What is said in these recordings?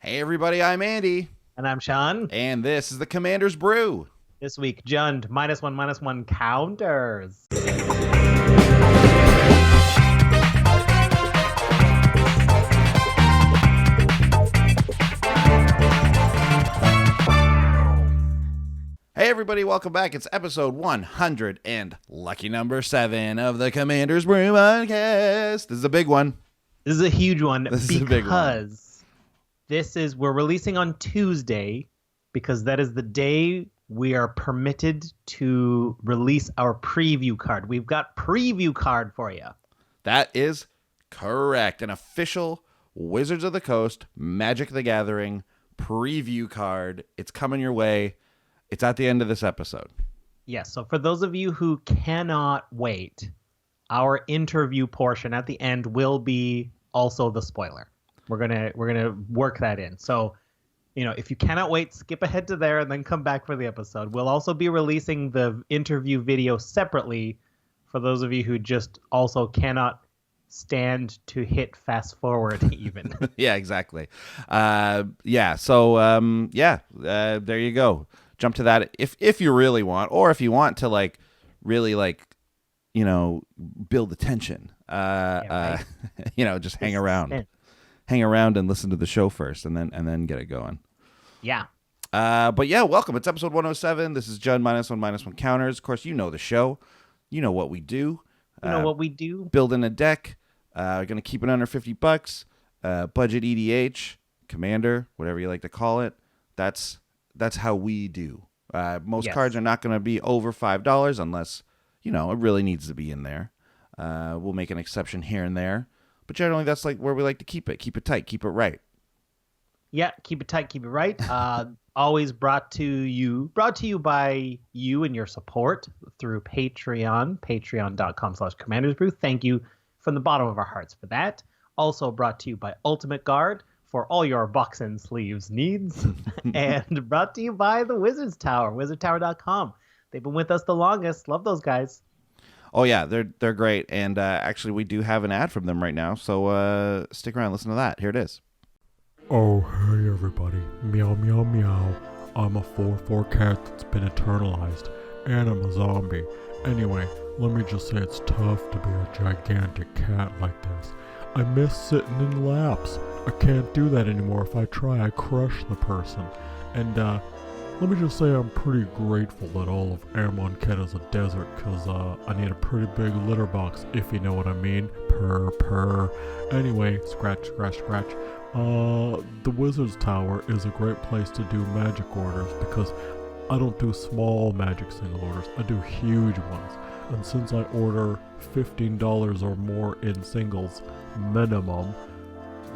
Hey everybody, I'm Andy. And I'm Sean. And this is the Commander's Brew. This week, Jund, -1/-1 counters. Hey everybody, welcome back. It's episode 100 and lucky number 7 of the Commander's Brew podcast. This is a big one. This is a huge one This is a big one. We're releasing on Tuesday because that is the day we are permitted to release our preview card. We've got preview card for you. That is correct. An official Wizards of the Coast Magic the Gathering preview card. It's coming your way. It's at the end of this episode. Yes, so for those of you who cannot wait, our interview portion at the end will be also the spoiler. We're gonna work that in. So, if you cannot wait, skip ahead to there and then come back for the episode. We'll also be releasing the interview video separately for those of you who just also cannot stand to hit fast forward even. Yeah, exactly. There you go. Jump to that if you really want, or if you want to really build the tension. Just hang around and listen to the show first, and then get it going. Yeah. Welcome. It's episode 107. This is Jund -1/-1 counters. Of course, you know the show. You know what we do. Building a deck. Going to keep it under $50. Budget EDH, Commander, whatever you like to call it. That's how we do. Most cards are not going to be over $5 unless, it really needs to be in there. We'll make an exception here and there. But generally, that's where we like to keep it. Keep it tight. Keep it right. Yeah, keep it tight. Keep it right. Always brought to you by you and your support through Patreon, patreon.com/commandersbrew. Thank you from the bottom of our hearts for that. Also brought to you by Ultimate Guard for all your box and sleeves needs. And brought to you by the Wizards Tower, wizardtower.com. They've been with us the longest. Love those guys. Oh, yeah, they're great. And actually, we do have an ad from them right now. So stick around. Listen to that. Here it is. Oh, hey, everybody. Meow, meow, meow. I'm a 4/4 cat that's been eternalized. And I'm a zombie. Anyway, let me just say it's tough to be a gigantic cat like this. I miss sitting in laps. I can't do that anymore. If I try, I crush the person. And, let me just say I'm pretty grateful that all of Airmon is a desert, because I need a pretty big litter box, if you know what I mean. Purr. Anyway, scratch. The Wizards Tower is a great place to do magic orders, because I don't do small magic single orders, I do huge ones. And since I order $15 or more in singles minimum,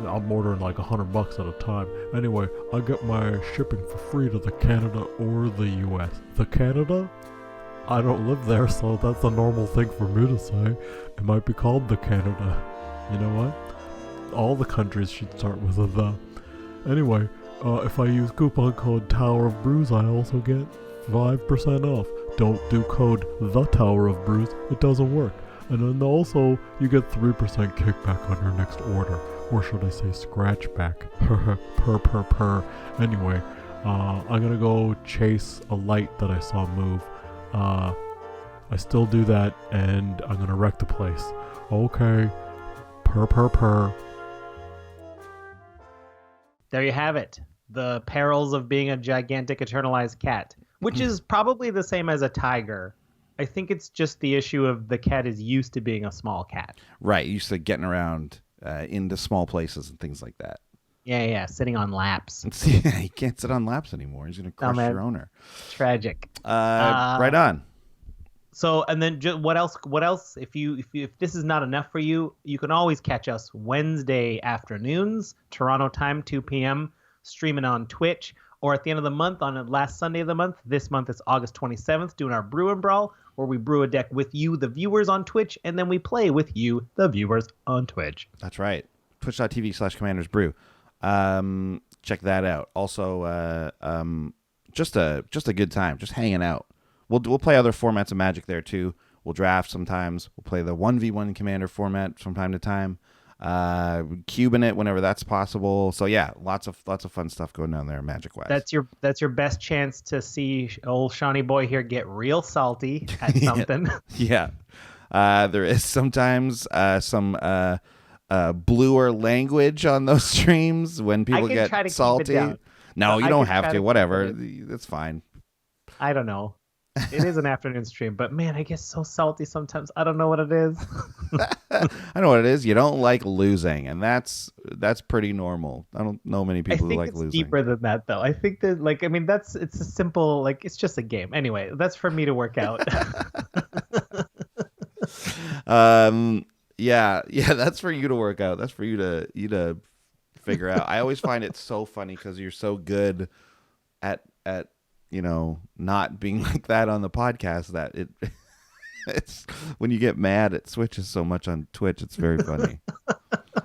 I'm ordering like $100 at a time. Anyway, I get my shipping for free to the Canada or the US. The Canada? I don't live there, so that's a normal thing for me to say. It might be called the Canada. You know what? All the countries should start with a the. Anyway, if I use coupon code Tower of Brews, I also get 5% off. Don't do code The Tower of Brews, it doesn't work. And then also, you get 3% kickback on your next order. Or should I say scratch back? Purr. Anyway, I'm gonna go chase a light that I saw move. I still do that, and I'm gonna wreck the place. Okay. Purr. There you have it. The perils of being a gigantic eternalized cat, which is probably the same as a tiger. I think it's just the issue of the cat is used to being a small cat. Right, used to getting around into small places and things like that. Yeah, sitting on laps. He can't sit on laps anymore. He's going to crush your owner. Tragic. Right on. So, and then what else? If this is not enough for you, you can always catch us Wednesday afternoons, Toronto time, 2 p.m., streaming on Twitch, or at the end of the month on the last Sunday of the month. This month is August 27th, doing our Brew and Brawl, where we brew a deck with you, the viewers, on Twitch, and then we play with you, the viewers, on Twitch. That's right. Twitch.tv/commandersbrew. Check that out. Also, just a good time, just hanging out. We'll play other formats of Magic there too. We'll draft sometimes. We'll play the 1v1 Commander format from time to time. cubing it whenever that's possible. So yeah, lots of fun stuff going down there Magic West. That's your best chance to see old Shawnee boy here get real salty at something. Yeah. There is sometimes some bluer language on those streams when people get salty. No, you don't have to. Whatever. That's fine. I don't know. It is an afternoon stream, but man, I get so salty sometimes. I don't know what it is. I know what it is. You don't like losing, and that's pretty normal. I don't know many people who like losing. Deeper than that, though. I think that, it's a simple, it's just a game. Anyway, that's for me to work out. Yeah, that's for you to work out. That's for you to figure out. I always find it so funny because you're so good at not being like that on the podcast that it's when you get mad it switches so much on Twitch. It's very funny.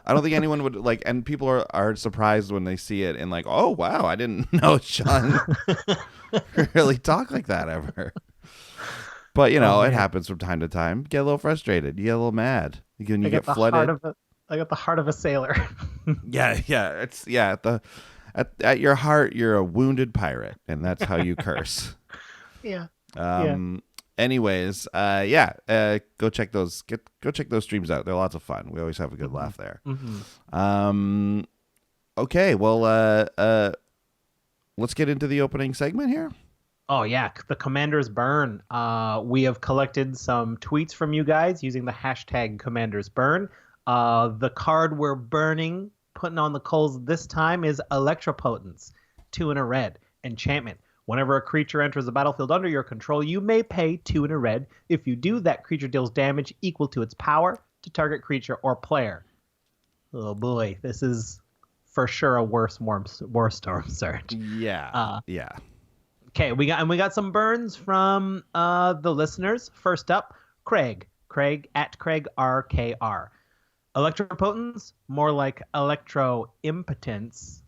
I don't think anyone would and people are surprised when they see it and like, oh wow, I didn't know Sean really talk like that ever. But it happens from time to time. You get a little frustrated. You get a little mad. You get flooded. I got the heart of a sailor. Yeah. At your heart, you're a wounded pirate, and that's how you curse. Yeah. Anyways, go check those streams out. They're lots of fun. We always have a good laugh there. Mm-hmm. Okay. Well, let's get into the opening segment here. Oh yeah, the Commander's Burn. We have collected some tweets from you guys using the hashtag Commander's Burn. The card we're putting on the coals this time is Electropotence, 2 and a red. Enchantment. Whenever a creature enters the battlefield under your control, you may pay 2 and a red. If you do, that creature deals damage equal to its power to target creature or player. Oh boy, this is for sure a worse War Storm Surge. Yeah. Yeah. Okay, we got some burns from the listeners. First up, Craig at Craig RKR. Electropotence, more like electro-impotence.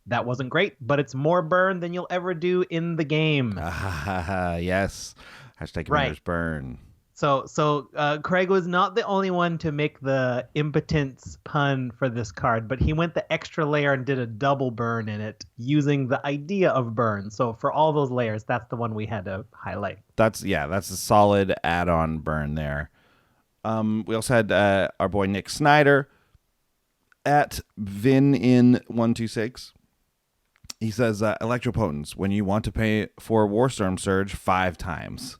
That wasn't great, but it's more burn than you'll ever do in the game. Yes. Hashtag Commander's Burn. So Craig was not the only one to make the impotence pun for this card, but he went the extra layer and did a double burn in it using the idea of burn. So for all those layers, that's the one we had to highlight. That's a solid add-on burn there. We also had our boy Nick Snyder at VinIn126. He says, Electropotence, when you want to pay for Warstorm Surge 5 times.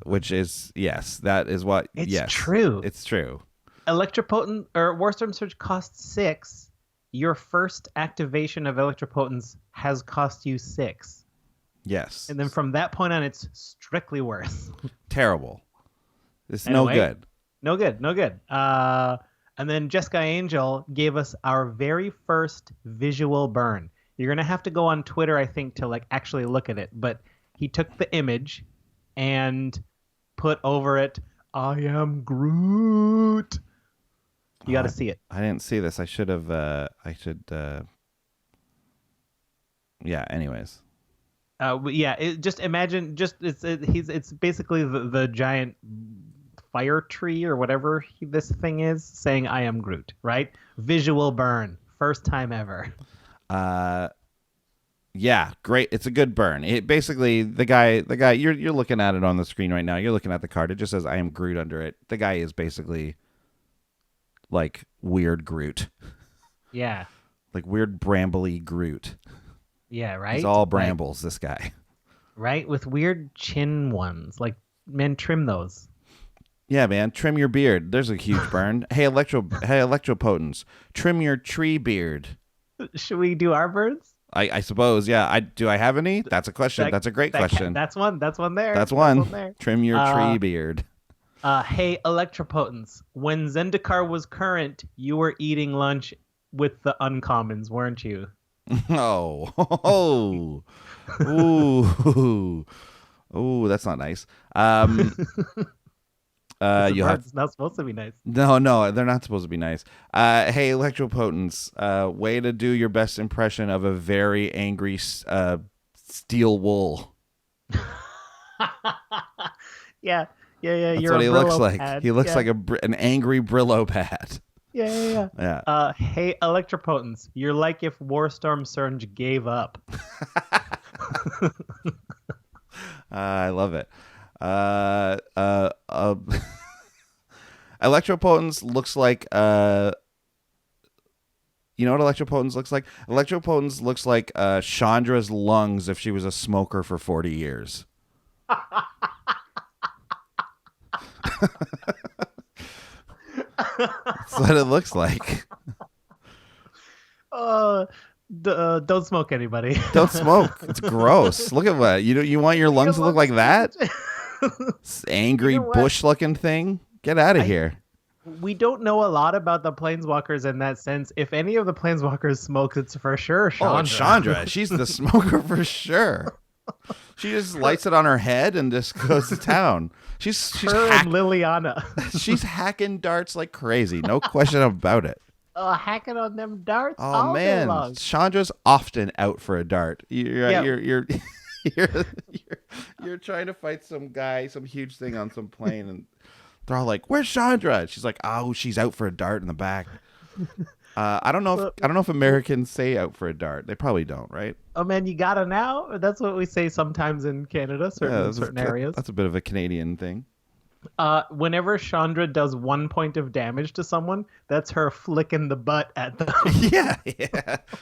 Which is, yes, that is what, it's true. It's true. Electropotent, or Warstorm Surge costs 6. Your first activation of Electropotence has cost you 6. Yes. And then from that point on, it's strictly worse. Terrible. It's anyway, no good. And then Jessica Angel gave us our very first visual burn. You're going to have to go on Twitter, I think, to actually look at it. But he took the image and put over it, I am Groot. You got to see it. I didn't see this. I should have, yeah, anyways. Just imagine, it's basically the giant fire tree or whatever this thing is saying, I am Groot, right? Visual burn. First time ever. Yeah, great. It's a good burn. It basically, the guy you're looking at it on the screen right now. You're looking at the card. It just says I am Groot under it. The guy is basically like weird Groot. Yeah. Like weird brambly Groot. Yeah, right? He's all brambles, this guy. Right? With weird chin ones. Like, man, trim those. Yeah, man, trim your beard. There's a huge burn. Hey, Electropotence, trim your tree beard. Should we do our birds? I suppose, yeah. Do I have any? That's a question. That's a great question. That's one there. That's one. Trim your tree beard. Hey, Electropotence, when Zendikar was current, you were eating lunch with the uncommons, weren't you? Oh. Ooh, that's not nice. It's not supposed to be nice. No, they're not supposed to be nice. Hey, Electropotence, way to do your best impression of a very angry steel wool. Yeah. That's what he looks like. Pad. He looks like an angry Brillo pad. Yeah. Hey, Electropotence, you're like if Warstorm Surge gave up. I love it. Electropotence looks like you know what Electropotence looks like? Electropotence looks like Chandra's lungs if she was a smoker for 40 years. That's what it looks like. Don't smoke, anybody. Don't smoke. It's gross. Look at what you want your lungs to look like that. Angry bush-looking thing. Get out of here. We don't know a lot about the planeswalkers in that sense. If any of the planeswalkers smoke, it's for sure Chandra. Oh, it's Chandra. She's the smoker for sure. She just lights it on her head and just goes to town. She's her and Liliana. She's hacking darts like crazy. No question about it. Hacking on them darts. Oh all man, day long. Chandra's often out for a dart. You're trying to fight some guy, some huge thing on some plane, and they're all like, "Where's Chandra?" And she's like, "Oh, she's out for a dart in the back." I don't know if Americans say out for a dart. They probably don't, right? Oh man, you gotta now. That's what we say sometimes in Canada, certain areas. That's a bit of a Canadian thing. Whenever Chandra does 1 point of damage to someone, that's her flicking the butt at them. Yeah.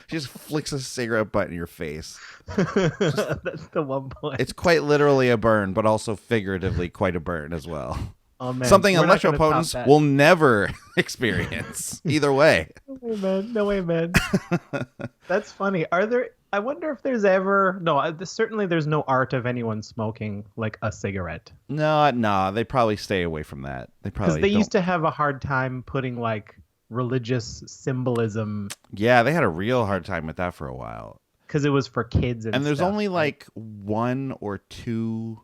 She just flicks a cigarette butt in your face. That's the 1 point. It's quite literally a burn, but also figuratively quite a burn as well. Oh, man. Something Electropotence will never experience. Either way. No way, man. That's funny. I wonder if there's ever... No, certainly there's no art of anyone smoking like a cigarette. No, they probably stay away from that. Because they used to have a hard time putting like religious symbolism. Yeah, they had a real hard time with that for a while. Because it was for kids and there's stuff, only like 1 or 2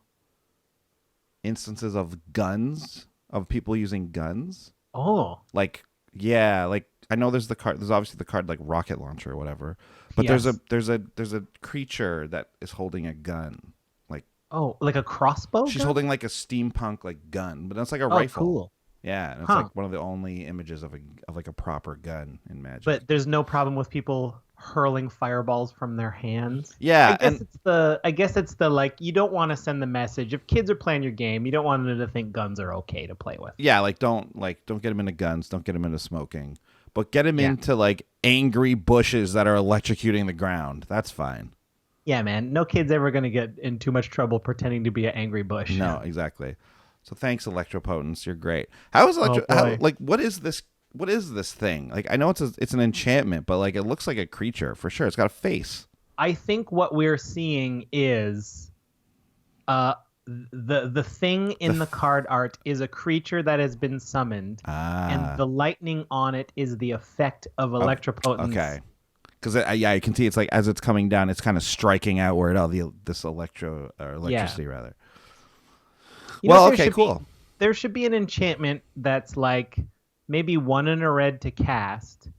instances of guns, of people using guns. Oh. Like I know there's obviously the card like rocket launcher or whatever. But yes. there's a creature that is holding a gun. Like like a crossbow? She's holding like a steampunk like gun, but that's like a Oh, rifle. cool. Yeah, and it's like one of the only images of like a proper gun in Magic. But there's no problem with people hurling fireballs from their hands. Yeah, I guess it's the like you don't want to send the message if kids are playing your game, you don't want them to think guns are okay to play with. Yeah, don't get them into guns, don't get them into smoking, but get them into like angry bushes that are electrocuting the ground. That's fine. Yeah, man. No kid's ever gonna get in too much trouble pretending to be an angry bush. No, exactly. So thanks, Electropotence. You're great. How is what is this? What is this thing? Like, I know it's an enchantment, but like it looks like a creature for sure. It's got a face. I think what we're seeing is, the thing in the card art is a creature that has been summoned, and the lightning on it is the effect of Electropotence. Okay. Because I can see it's like as it's coming down, it's kind of striking outward. This electricity rather. Cool. There should be an enchantment that's like maybe 1 in a red to cast,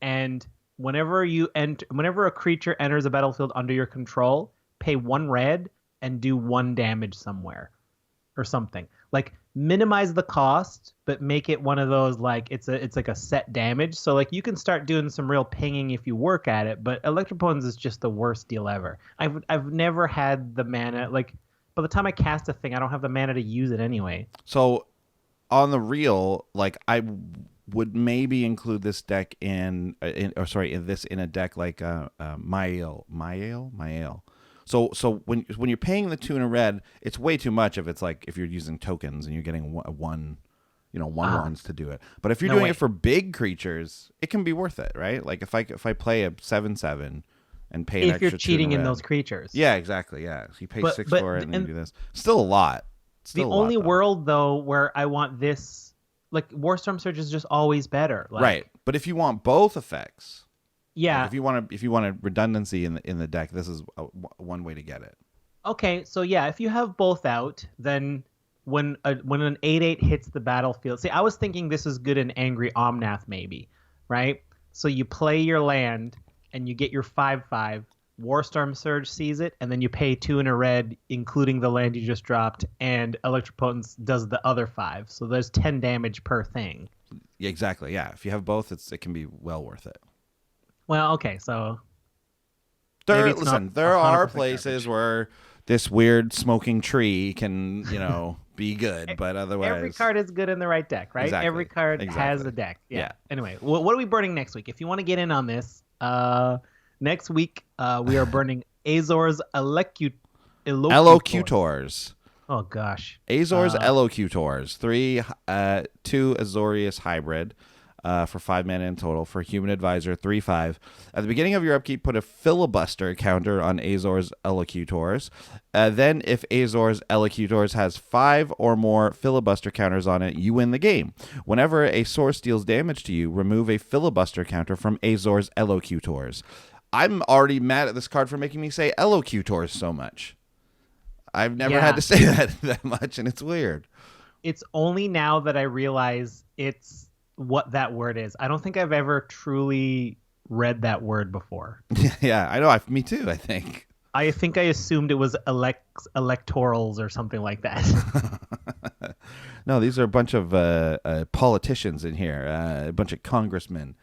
and whenever a creature enters a battlefield under your control, pay 1 red and do 1 damage somewhere, or something. Like minimize the cost, but make it one of those like it's like a set damage. So like you can start doing some real pinging if you work at it. But Electropotence is just the worst deal ever. I've never had the mana like. By the time I cast a thing, I don't have the mana to use it anyway. So, on the real, like I would maybe include this deck in a deck like Mael. So when you're paying the 2 in a red, it's way too much if you're using tokens and you're getting one ones to do it. But if you're doing it for big creatures, it can be worth it, right? Like if I play a 7/7. And pay an extra if you're cheating 2 in in those creatures. Yeah, exactly. Yeah, so you pay 6 for it, and then you do this. Still a lot. The only world though where I want this, like Warstorm Surge is just always better. Like, right, but if you want both effects, yeah. Like if you want a redundancy in the deck, this is one way to get it. Okay, so yeah, if you have both out, then when an 8/8 hits the battlefield, see, I was thinking this is good in Angry Omnath maybe, right? So you play your land. And you get your 5/5, Warstorm Surge sees it, and then you pay 2 in a red, including the land you just dropped, and Electropotence does the other 5. So there's 10 damage per thing. Yeah, exactly. Yeah, if you have both, it can be well worth it. Well, okay, so there maybe it's there are 100% places garbage. where this weird smoking tree can, be good, but otherwise Every card is good in the right deck, right? Exactly. Every card has a deck. Yeah. Anyway, what are we burning next week? If you want to get in on this, next week we are burning Azor's Elocutors. Oh gosh. Azor's Elocutors. 2 Azorius hybrid. For 5 mana in total for Human Advisor 3/5. At the beginning of your upkeep, put a filibuster counter on Azor's Elocutors. Then, if Azor's Elocutors has 5 or more filibuster counters on it, you win the game. Whenever a source deals damage to you, remove a filibuster counter from Azor's Elocutors. I'm already mad at this card for making me say Elocutors so much. I've never had to say that much, and it's weird. It's only now that I realize it's what that word is. I don't think I've ever truly read that word before. Yeah, I know. Me too, I think. I assumed it was electorals or something like that. No, these are a bunch of politicians in here, a bunch of congressmen.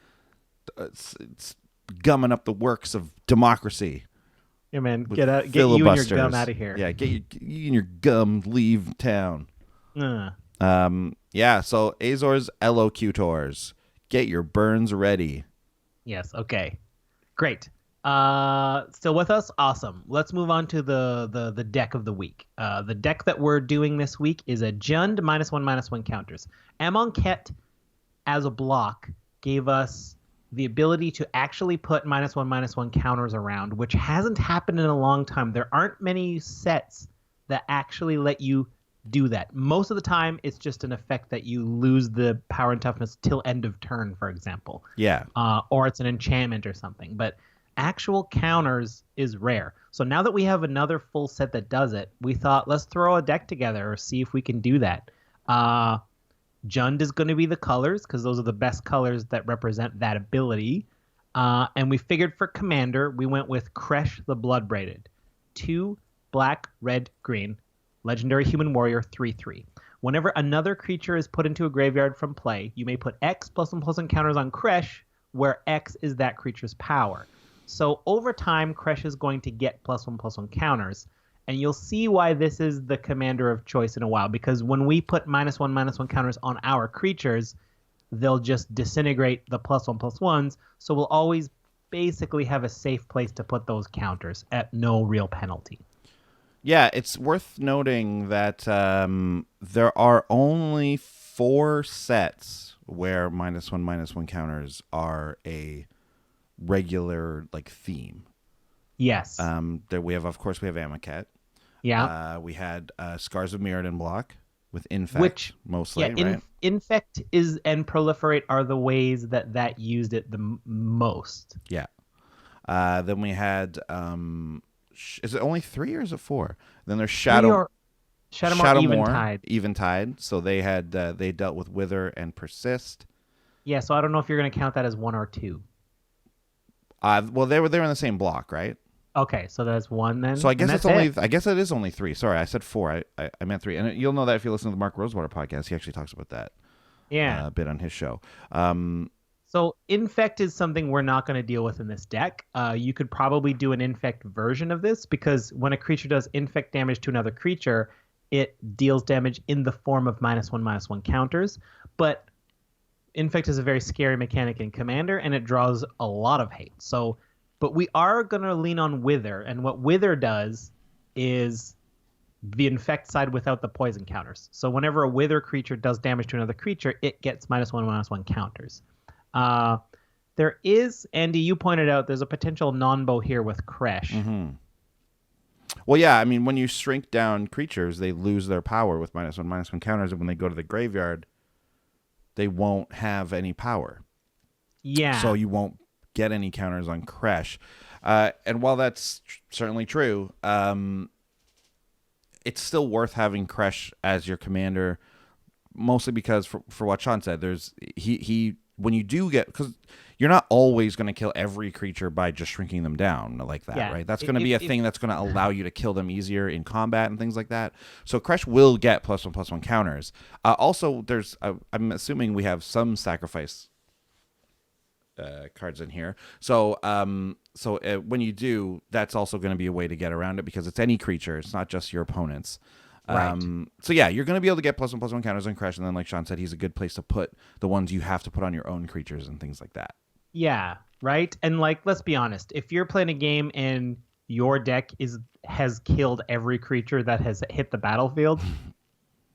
It's gumming up the works of democracy. Yeah, man, get you and your gum out of here. Yeah, get you and your gum, leave town. Yeah, so Azor's Elocutors. Get your burns ready. Yes, okay. Great. Still with us? Awesome. Let's move on to the deck of the week. The deck that we're doing this week is a Jund -1/-1 counters. Amonkhet as a block gave us the ability to actually put -1/-1 counters around, which hasn't happened in a long time. There aren't many sets that actually let you do that. Most of the time, it's just an effect that you lose the power and toughness till end of turn, for example. Yeah. Or it's an enchantment or something. But actual counters is rare. So now that we have another full set that does it, we thought, let's throw a deck together or see if we can do that. Jund is going to be the colors, because those are the best colors that represent that ability. And we figured for Commander, we went with Kresh the Bloodbraided. 2 black, red, green. Legendary Human Warrior 3/3. Whenever another creature is put into a graveyard from play, you may put X +1/+1 counters on Kresh, where X is that creature's power. So over time, Kresh is going to get +1/+1 counters, and you'll see why this is the commander of choice in a while, because when we put -1/-1 counters on our creatures, they'll just disintegrate the +1/+1s, so we'll always basically have a safe place to put those counters at no real penalty. Yeah, it's worth noting that there are only 4 sets where -1/-1 counters are a regular theme. Yes. There we have Amonkhet. Yeah. We had Scars of Mirrodin block with Infect, mostly, right? Infect and Proliferate are the ways that used it the most. Yeah. Then we had is it only 3 or is it 4? Then there's Shadowmoor Eventide. So they had they dealt with Wither and Persist. Yeah, so I don't know if you're going to count that as 1 or 2. Well, they were in the same block, right? Okay, so that's 1 then. So I guess I guess it is only 3. Sorry, I said 4. I meant 3. And you'll know that if you listen to the Mark Rosewater podcast, he actually talks about that. Yeah, a bit on his show. So Infect is something we're not going to deal with in this deck. You could probably do an Infect version of this, because when a creature does Infect damage to another creature, it deals damage in the form of -1/-1 counters. But Infect is a very scary mechanic in Commander, and it draws a lot of hate. But we are going to lean on Wither, and what Wither does is the Infect side without the poison counters. So whenever a Wither creature does damage to another creature, it gets -1/-1 counters. There is, Andy, you pointed out, there's a potential non-bow here with Kresh. Mm-hmm. Well, yeah, I mean, when you shrink down creatures, they lose their power with -1/-1 counters, and when they go to the graveyard, they won't have any power. Yeah. So you won't get any counters on Kresh. And while that's certainly true, it's still worth having Kresh as your commander, mostly because for what Sean said, there's he when you do get, because you're not always going to kill every creature by just shrinking them down like that, right? That's going to be a thing that's going to allow you to kill them easier in combat and things like that. So Kresh will get +1/+1 counters. Also, there's I'm assuming we have some sacrifice cards in here. So when you do, that's also going to be a way to get around it because it's any creature. It's not just your opponents. Right. So yeah, you're going to be able to get +1/+1 counters on Kresh, and then like Sean said, he's a good place to put the ones you have to put on your own creatures and things like that. Yeah, right. And like, let's be honest, if you're playing a game and your deck has killed every creature that has hit the battlefield,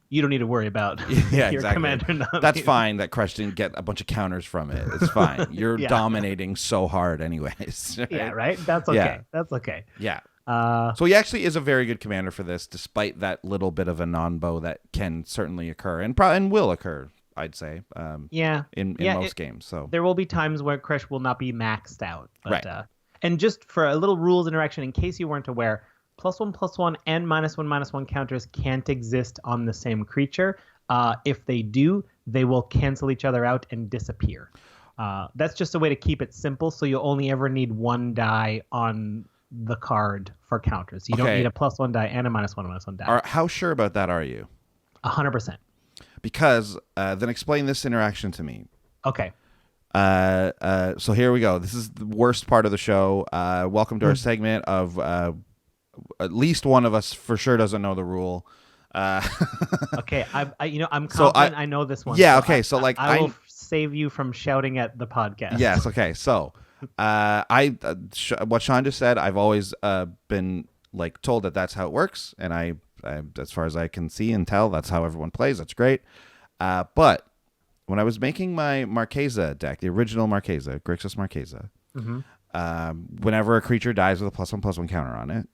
you don't need to worry about your commander not That's fine that Kresh didn't get a bunch of counters from it. It's fine. You're dominating so hard anyways. Right? Yeah, right? That's okay. Yeah. That's okay. Yeah. So he actually is a very good commander for this, despite that little bit of a non-bow that can certainly occur and will occur, I'd say. In most games. So there will be times where Kresh will not be maxed out. But, right. And just for a little rules interaction, in case you weren't aware, +1/+1 and -1/-1 counters can't exist on the same creature. If they do, they will cancel each other out and disappear. That's just a way to keep it simple, so you'll only ever need one die on the card for counters. You don't need a +1 die and a -1/-1 die. How sure about that are you? 100%. Because then explain this interaction to me. Okay. So here we go. This is the worst part of the show. Welcome to our segment of at least one of us for sure doesn't know the rule. Okay, I'm confident I know this one. Yeah. So okay. So like I will save you from shouting at the podcast. Yes. Okay. So what Sean just said, I've always been like told that that's how it works, and I as far as I can see and tell, that's how everyone plays. That's great. But when I was making my Marquesa deck, the original Marquesa, Grixis Marquesa, whenever a creature dies with a +1/+1 counter on it,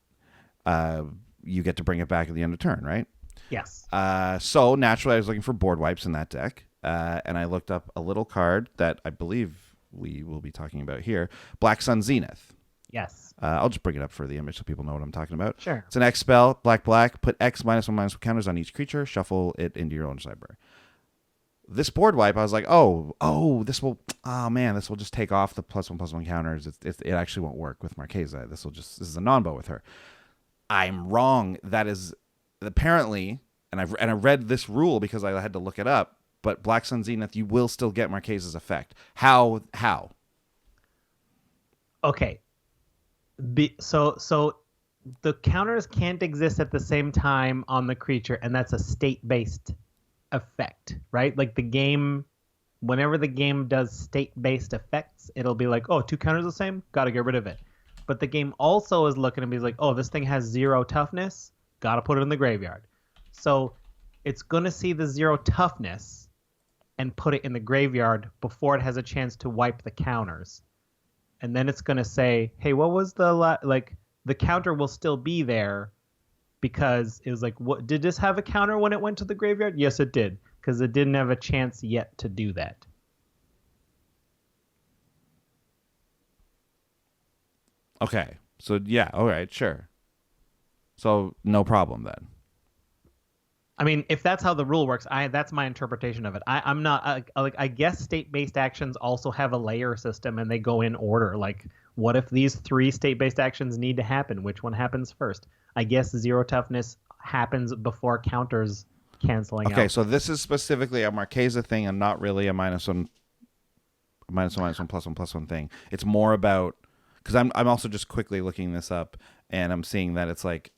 you get to bring it back at the end of turn, right? Yes. So naturally, I was looking for board wipes in that deck, and I looked up a little card that I believe we will be talking about here, Black Sun Zenith. Yes. I'll just bring it up for the image so people know what I'm talking about. Sure. It's an X spell, black, put X -1/-1 counters on each creature, shuffle it into your own library. This board wipe, I was like, this will just take off the +1/+1 counters. It actually won't work with Marquesa. This is a non-bow with her. I'm wrong. That is apparently, and I read this rule because I had to look it up, but Black Sun Zenith, you will still get Marquesa's effect. How? Okay. So the counters can't exist at the same time on the creature, and that's a state-based effect, right? Like the game, whenever the game does state-based effects, it'll be like, oh, 2 counters the same? Gotta get rid of it. But the game also is looking at me like, oh, this thing has 0 toughness? Gotta put it in the graveyard. So it's gonna see the 0 toughness and put it in the graveyard before it has a chance to wipe the counters. And then it's going to say, hey, what was the counter will still be there because it was like, what, did this have a counter when it went to the graveyard? Yes, it did, because it didn't have a chance yet to do that. Okay. So, yeah. All right. Sure. So, no problem then. I mean, if that's how the rule works, that's my interpretation of it. I'm not I guess state-based actions also have a layer system and they go in order. Like, what if these 3 state-based actions need to happen? Which one happens first? I guess 0 toughness happens before counters canceling out. Okay, so this is specifically a Marquesa thing and not really a -1/+1 +1/+1 thing. It's more about, because I'm also just quickly looking this up and I'm seeing that it's like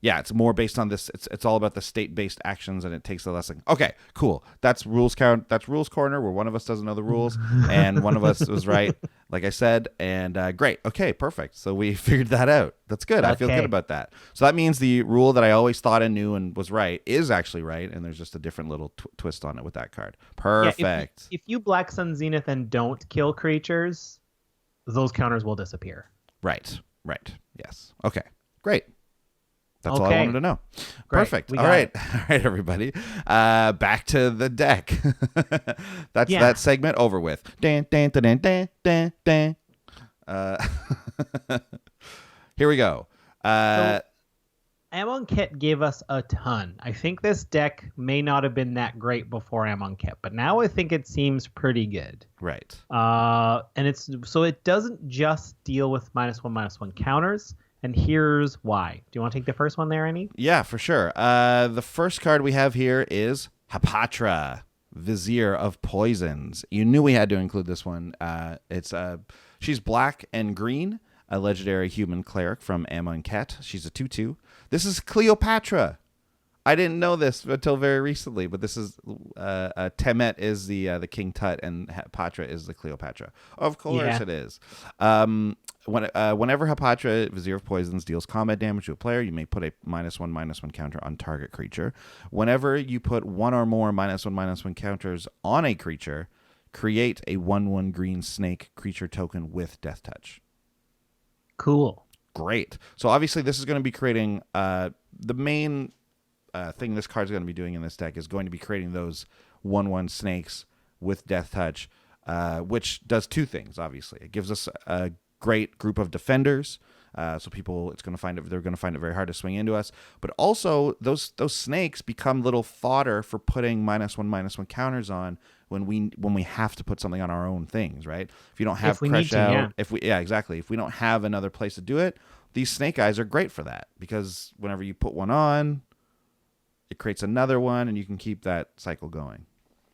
it's more based on this. It's all about the state-based actions, and it takes a lesson. Okay, cool. That's rules count. That's rules corner, where one of us doesn't know the rules, and one of us was right, like I said. And great. Okay, perfect. So we figured that out. That's good. Okay. I feel good about that. So that means the rule that I always thought I knew and was right is actually right, and there's just a different little twist on it with that card. Perfect. Yeah, if you Black Sun Zenith and don't kill creatures, those counters will disappear. Right. Yes. Okay. Great. That's all I wanted to know. Great. Perfect. All right, everybody. Back to the deck. That's that segment over with. Dan, dan, dan, dan, dan, dan. Here we go. And Amonkhet gave us a ton. I think this deck may not have been that great before Amonkhet, but now I think it seems pretty good. Right. And it doesn't just deal with -1/-1 counters. And here's why. Do you want to take the first one there, Andy? Yeah, for sure. The first card we have here is Patre, Vizier of Poisons. You knew we had to include this one. She's black and green, a legendary human cleric from Amonkhet. She's a 2/2. This is Cleopatra. I didn't know this until very recently, but this is Temet is the King Tut, and Patre is the Cleopatra. Of course it is. Whenever Patre, Vizier of Poisons, deals combat damage to a player, you may put a -1/-1 counter on target creature. Whenever you put one or more -1/-1 counters on a creature, create a 1/1 green snake creature token with Death Touch. Cool. Great. So obviously this is going to be creating the main thing this card's going to be doing in this deck is going to be creating those 1/1 snakes with Death Touch, which does two things. Obviously, it gives us a great group of defenders, so they're going to find it very hard to swing into us. But also, those snakes become little fodder for putting -1/-1 counters on when we have to put something on our own things, right? If you don't have Crush Out, exactly. If we don't have another place to do it, these snake eyes are great for that, because whenever you put one on, it creates another one, and you can keep that cycle going.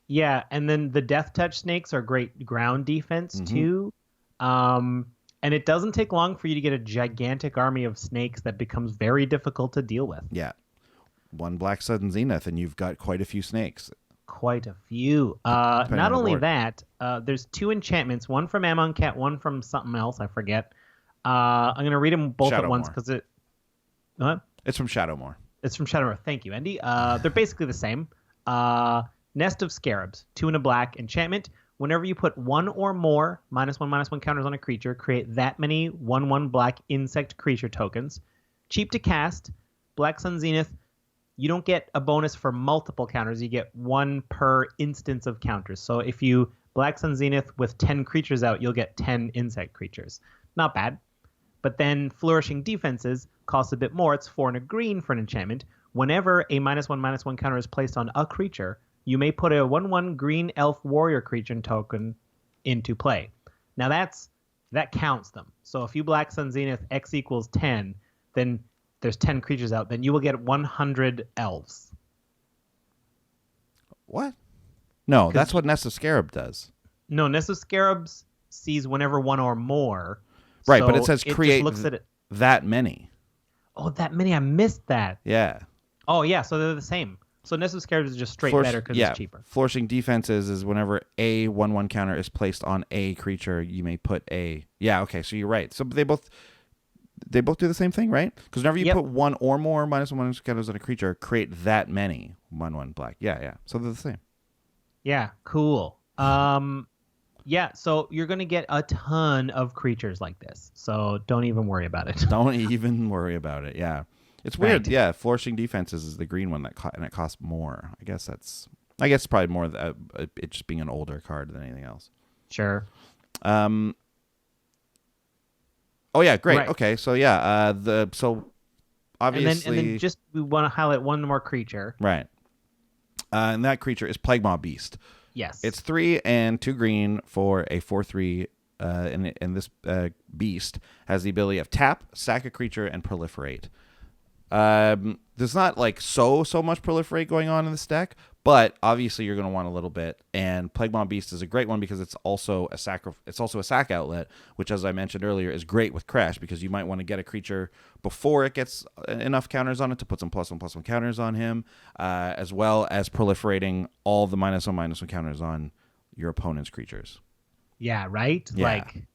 Yeah, and then the Death Touch snakes are great ground defense too. And it doesn't take long for you to get a gigantic army of snakes that becomes very difficult to deal with. Yeah. One Black Sun Zenith, and you've got quite a few snakes. Quite a few. Not only that, there's two enchantments, one from Amonkhet, one from something else, I forget. I'm going to read them both at once because it... What? It's from Shadowmoor. It's from Shadowmoor. Thank you, Andy. They're basically the same. Nest of Scarabs, 2 and a black enchantment. Whenever you put one or more -1/-1 counters on a creature, create that many 1/1 black insect creature tokens. Cheap to cast. Black Sun Zenith, you don't get a bonus for multiple counters. You get one per instance of counters. So if you Black Sun Zenith with 10 creatures out, you'll get 10 insect creatures. Not bad. But then Flourishing Defenses costs a bit more. It's 4 and a green for an enchantment. Whenever a -1/-1 counter is placed on a creature, you may put a 1/1 green elf warrior creature token into play. Now that counts them. So if you Black Sun Zenith X equals 10, then there's 10 creatures out, then you will get 100 elves. What? No, that's what Nest of Scarab does. No, Nest of Scarabs sees whenever one or more. Right, so but it says create that many. Oh, that many? I missed that. Yeah. Oh, yeah, so they're the same. So Nest of Scarabs is just straight better because it's cheaper. Flourishing Defenses is whenever a 1/1 counter is placed on a creature, you may put a... Yeah, okay, so you're right. So they both do the same thing, right? Because whenever you put one or more -1/-1 counters on a creature, create that many 1/1 black. Yeah. So they're the same. Yeah, cool. Yeah, so you're going to get a ton of creatures like this. So don't even worry about it. Don't even worry about it, yeah. It's weird, yeah. Flourishing Defenses is the green one and it costs more. I guess it's probably more it just being an older card than anything else. Sure. Oh yeah, great. Right. Okay, so yeah, so obviously, and then just we want to highlight one more creature. Right. And that creature is Plague Maw Beast. Yes. It's 3 and 2 green for a 4/3. And this beast has the ability of tap, sack a creature, and proliferate. There's not like so much proliferate going on in this deck, but obviously you're going to want a little bit. And Plague Maw Beast is a great one because it's also a sack outlet, which, as I mentioned earlier, is great with Crash because you might want to get a creature before it gets enough counters on it to put some +1/+1 counters on him, as well as proliferating all the -1/-1 counters on your opponent's creatures. Yeah, right? Yeah. Like,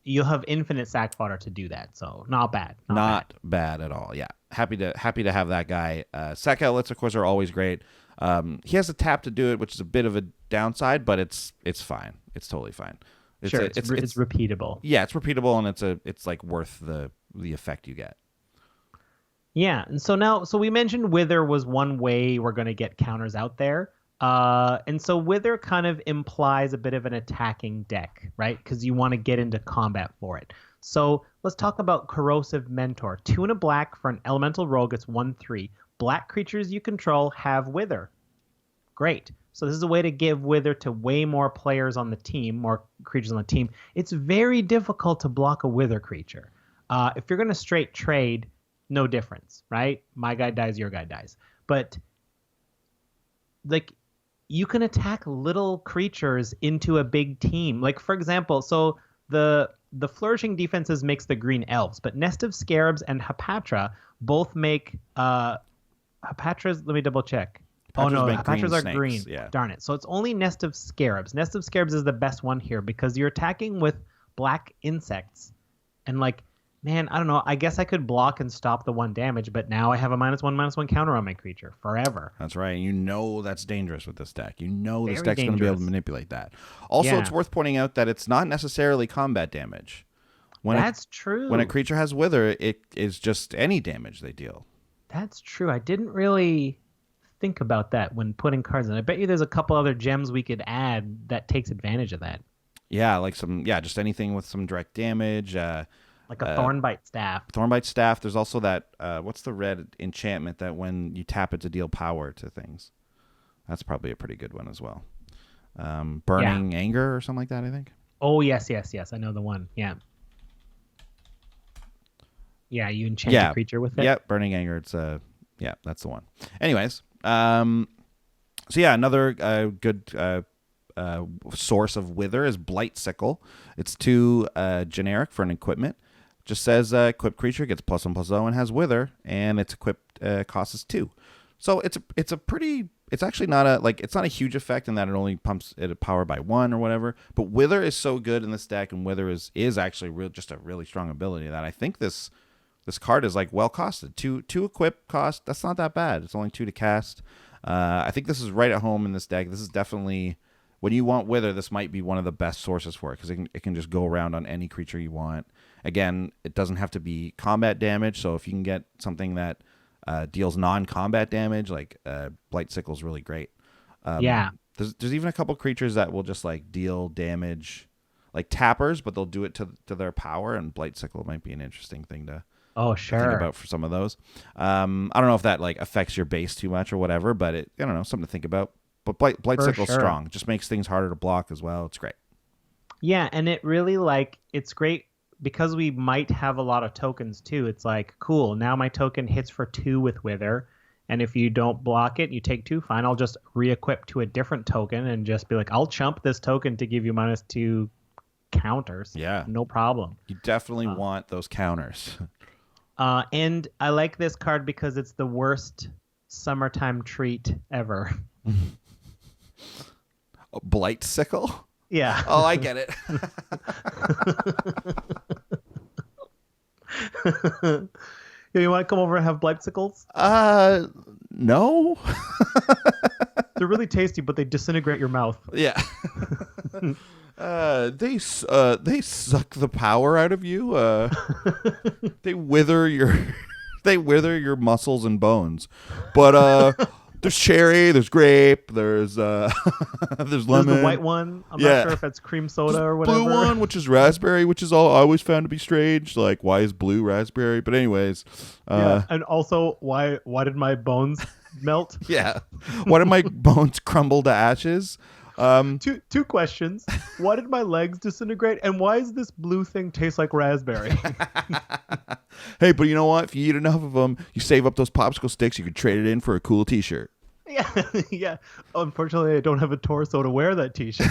you'll have infinite sack fodder to do that, so not bad. Not bad at all, yeah. Happy to have that guy. Sack outlets, of course, are always great. He has a tap to do it, which is a bit of a downside, but it's fine. It's totally fine. It's repeatable. Yeah, it's repeatable, and it's like worth the effect you get. Yeah, and so we mentioned Wither was one way we're going to get counters out there. And so Wither kind of implies a bit of an attacking deck, right? Because you want to get into combat for it. So let's talk about Corrosive Mentor. 2 and a black for an elemental rogue. It's 1/3. Black creatures you control have Wither. Great. So this is a way to give Wither to way more players on the team, more creatures on the team. It's very difficult to block a Wither creature. If you're going to straight trade, no difference, right? My guy dies, your guy dies. But like, you can attack little creatures into a big team. Like, for example, so the flourishing defenses makes the green elves, but Nest of Scarabs and Patre both make Patra's. Let me double check. Patra's are green. Yeah. Darn it. So it's only Nest of Scarabs. Nest of Scarabs is the best one here because you're attacking with black insects, and like, man, I don't know. I guess I could block and stop the 1 damage, but now I have a -1/-1 counter on my creature forever. That's right. You know that's dangerous with this deck. You know this Very deck's going to be able to dangerous. manipulate that. Also, it's worth pointing out that it's not necessarily combat damage. That's true. When a creature has Wither, it is just any damage they deal. That's true. I didn't really think about that when putting cards in. I bet you there's a couple other gems we could add that takes advantage of that. Yeah, like just anything with some direct damage. Like a Thornbite Staff. Thornbite Staff. There's also that, what's the red enchantment that when you tap it to deal power to things? That's probably a pretty good one as well. Burning Anger or something like that, I think. Oh, yes. I know the one. Yeah. Yeah, you enchant a creature with it. Yeah, Burning Anger. It's that's the one. Anyways, so yeah, another good source of Wither is Blight Sickle. It's 2 generic for an equipment. Just says equipped creature gets +1/+0 and has Wither, and its equipped costs 2. So it's actually not a huge effect in that it only pumps it power by 1 or whatever. But Wither is so good in this deck, and Wither is actually just a really strong ability that I think this card is like well costed. 2 equip cost, that's not that bad. It's only 2 to cast. I think this is right at home in this deck. This is definitely, when you want Wither, this might be one of the best sources for it because it can just go around on any creature you want. Again, it doesn't have to be combat damage, so if you can get something that deals non-combat damage, like Blight Sickle is really great. There's even a couple creatures that will just like deal damage, like tappers, but they'll do it to their power, and Blight Sickle might be an interesting thing to think about for some of those. I don't know if that like affects your base too much or whatever, but I don't know, something to think about. But Blight Sickle's strong. Just makes things harder to block as well. It's great. Yeah, and it really it's great because we might have a lot of tokens too. It's like, cool, now my token hits for 2 with Wither, and if you don't block it, you take 2, fine, I'll just re-equip to a different token and just be like, I'll chump this token to give you -2 counters. Yeah. No problem. You definitely want those counters. And I like this card because it's the worst summertime treat ever. Blight Sickle? Yeah. Oh, I get it. You want to come over and have Blight Sickles? No. They're really tasty, but they disintegrate your mouth. Yeah. They suck the power out of you. They wither your muscles and bones. But there's cherry, there's grape, there's lemon. There's the white one. I'm not sure if it's cream soda or whatever. Blue one, which is raspberry, which is all I always found to be strange. Like, why is blue raspberry? But anyways, and also why did my bones melt? Yeah, why did my bones crumble to ashes? Two questions. Why did my legs disintegrate? And why does this blue thing taste like raspberry? Hey, but you know what? If you eat enough of them, you save up those popsicle sticks, you could trade it in for a cool t-shirt. Yeah. Unfortunately, I don't have a torso to wear that t-shirt.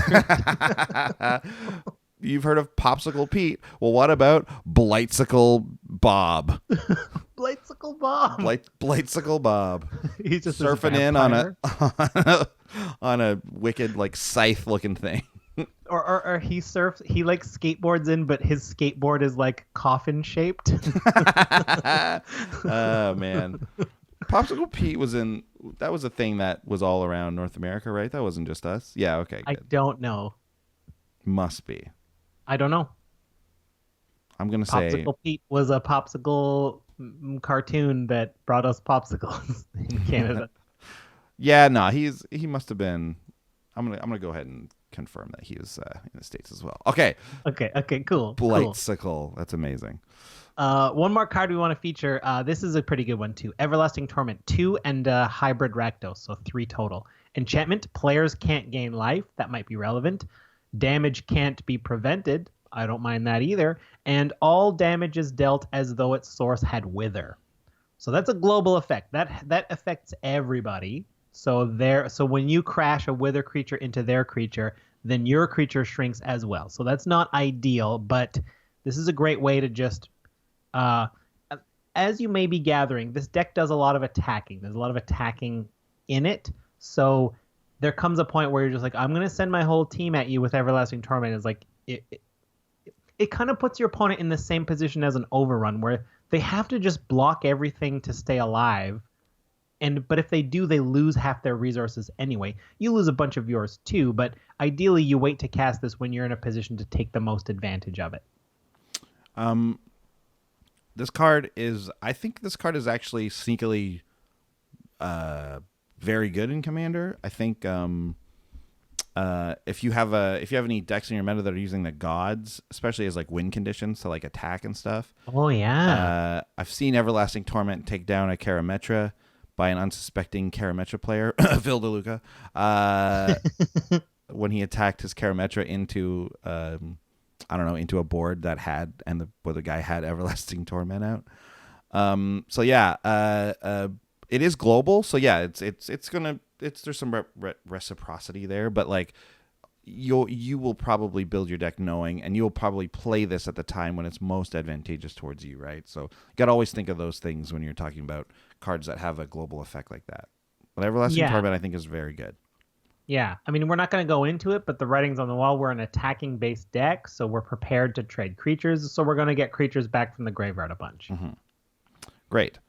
You've heard of Popsicle Pete. Well, what about Blight Sickle Bob? Blight Sickle Bob. Blight Sickle Bob. He's just surfing in on a wicked like scythe looking thing. Or he surfs. He like skateboards in, but his skateboard is like coffin shaped. Oh man, Popsicle Pete was in. That was a thing that was all around North America, right? That wasn't just us. Yeah. Okay. Good. I don't know. Must be. I don't know. I'm gonna say Popsicle Pete was a popsicle cartoon that brought us popsicles in Canada. Yeah, no, he must have been. I'm gonna go ahead and confirm that he was in the States as well. Okay. Okay, cool. Blight Sickle. That's amazing. One more card we want to feature. This is a pretty good one, too. Everlasting Torment, 2, and Hybrid Rakdos, so 3 total. Enchantment, players can't gain life. That might be relevant. Damage can't be prevented. I don't mind that either. And all damage is dealt as though its source had Wither. So that's a global effect. That affects everybody. So when you crash a Wither creature into their creature, then your creature shrinks as well. So that's not ideal, but this is a great way to just... as you may be gathering, this deck does a lot of attacking. There's a lot of attacking in it. So there comes a point where you're just like, I'm going to send my whole team at you with Everlasting Torment. It's like, it kind of puts your opponent in the same position as an overrun where they have to just block everything to stay alive. But if they do, they lose half their resources anyway. You lose a bunch of yours too, but ideally you wait to cast this when you're in a position to take the most advantage of it. I think this card is actually sneakily very good in Commander. I think if you have any decks in your meta that are using the gods, especially as like win conditions to like attack and stuff. Oh yeah. I've seen Everlasting Torment take down a Karametra by an unsuspecting Karametra player, Phil DeLuca, when he attacked his Karametra into into a board that had where the guy had Everlasting Torment out. So yeah, it is global. So yeah, there's some reciprocity there, but like you will probably build your deck knowing, and you'll probably play this at the time when it's most advantageous towards you, right? So you got to always think of those things when you're talking about cards that have a global effect like that. But Everlasting Torment, I think, is very good. Yeah, I mean, we're not going to go into it, but the writing's on the wall. We're an attacking-based deck, so we're prepared to trade creatures. So we're going to get creatures back from the graveyard a bunch. Mm-hmm. Great.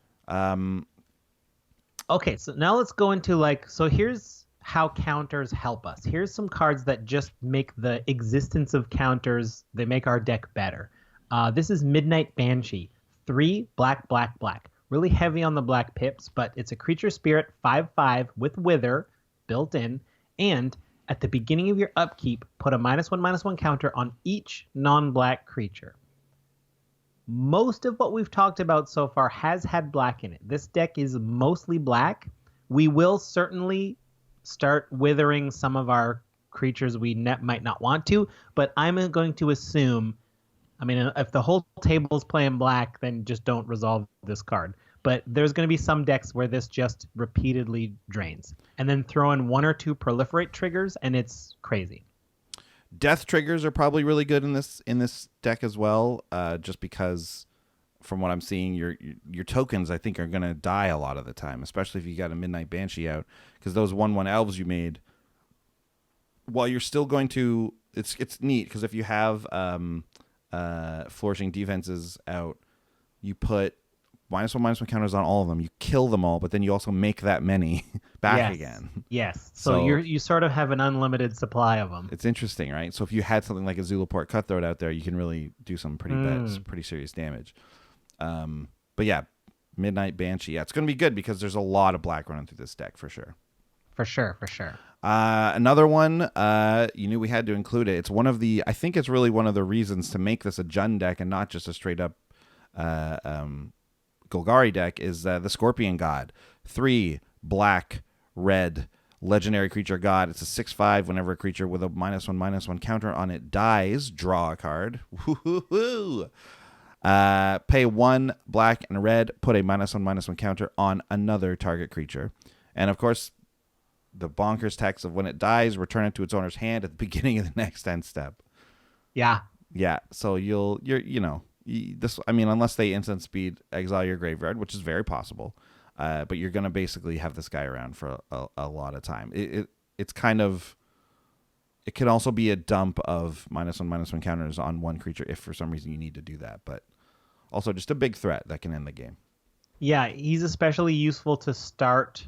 Okay, so now let's go into so here's how counters help us. Here's some cards that just make the existence of counters, they make our deck better. This is Midnight Banshee. 3 black, black, black. Really heavy on the black pips, but it's a creature spirit, 5/5 with Wither built in. And at the beginning of your upkeep, put a -1/-1 counter on each non-black creature. Most of what we've talked about so far has had black in it. This deck is mostly black. We will certainly start withering some of our creatures we might not want to, but I'm going to assume, if the whole table is playing black, then just don't resolve this card. But there's going to be some decks where this just repeatedly drains. And then throw in 1 or 2 proliferate triggers, and it's crazy. Death triggers are probably really good in this deck as well, just because from what I'm seeing, your tokens, I think, are going to die a lot of the time, especially if you got a Midnight Banshee out, because those 1/1 elves you made, while you're still going to... It's neat, because if you have Flourishing Defenses out, you put -1/-1 counters on all of them. You kill them all, but then you also make that many back again. Yes. So you sort of have an unlimited supply of them. It's interesting, right? So if you had something like a Zulaport Cutthroat out there, you can really do some pretty serious damage. But yeah, Midnight Banshee. Yeah, it's going to be good because there's a lot of black running through this deck for sure. For sure. Another one, you knew we had to include it. I think it's really one of the reasons to make this a Jund deck and not just a straight up Golgari deck is the Scorpion God. 3 black, red, legendary creature god. It's a 6/5. Whenever a creature with a -1/-1 counter on it dies, draw a card. Woo-hoo-hoo. Pay 1 black and red, put a -1/-1 counter on another target creature. And of course, the bonkers text of when it dies, return it to its owner's hand at the beginning of the next end step. Yeah. Yeah. So unless they instant speed exile your graveyard, which is very possible, but you're going to basically have this guy around for a lot of time. It's kind of... It can also be a dump of -1/-1 counters on one creature if for some reason you need to do that, but also just a big threat that can end the game. Yeah, he's especially useful to start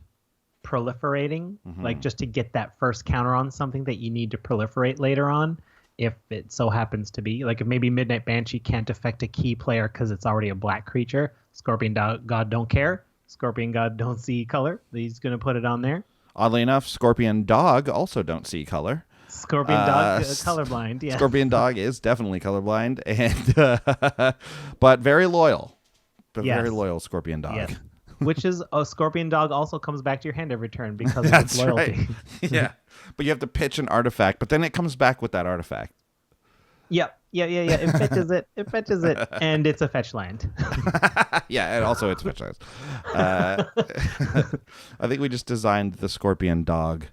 proliferating, just to get that first counter on something that you need to proliferate later on, if it so happens to be. Like if maybe Midnight Banshee can't affect a key player because it's already a black creature. Scorpion God don't care. Scorpion God don't see color. He's going to put it on there. Oddly enough, Scorpion Dog also don't see color. Scorpion dog colorblind. Yeah. Scorpion dog is definitely colorblind, and but very loyal. But very loyal Scorpion dog. Yes. Which is a Scorpion dog also comes back to your hand every turn because of its loyalty. Right. Yeah. But you have to pitch an artifact, but then it comes back with that artifact. Yep. Yeah. It fetches it. It fetches it, and it's a fetch land. Yeah, and also it's fetch lands. I think we just designed the Scorpion dog.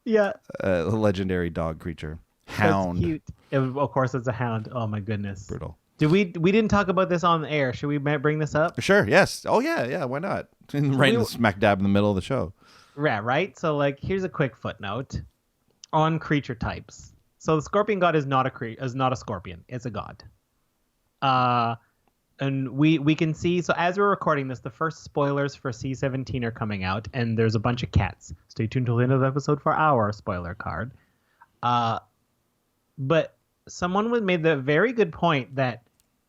Yeah. Legendary dog creature. Hound. That's cute. Of course, it's a hound. Oh my goodness. Brutal. We didn't talk about this on the air. Should we bring this up? Sure. Yes. Oh yeah. Why not? Right in the smack dab in the middle of the show. Yeah. Right. So here's a quick footnote on creature types. So the Scorpion God is not a scorpion. It's a god. And we can see. So as we're recording this, the first spoilers for C17 are coming out, and there's a bunch of cats. Stay tuned till the end of the episode for our spoiler card. But someone made the very good point that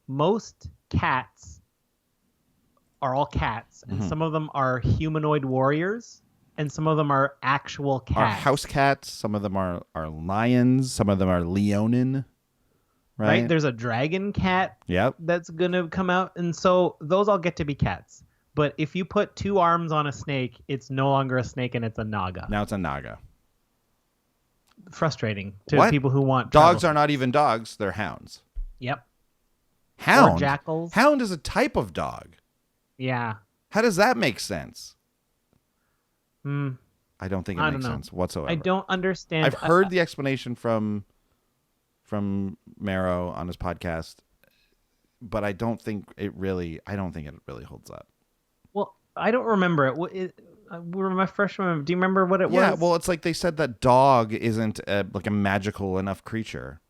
most cats are all cats, and some of them are humanoid warriors, and some of them are actual cats. Are house cats. Some of them are lions. Some of them are leonin. Right? There's a dragon cat that's going to come out, and so those all get to be cats. But if you put 2 arms on a snake, it's no longer a snake, and it's a naga. Now it's a naga. Frustrating to people who want dogs are not even dogs, they're hounds. Yep. Hound. Or jackals. Hound is a type of dog. Yeah. How does that make sense? I don't think it makes know. sense whatsoever. I don't understand. I've heard the explanation from Marrow on his podcast, but I don't think it really holds up. Well, I don't remember it. My first one. Do you remember what it was? Yeah, well, it's like they said that dog isn't like a magical enough creature.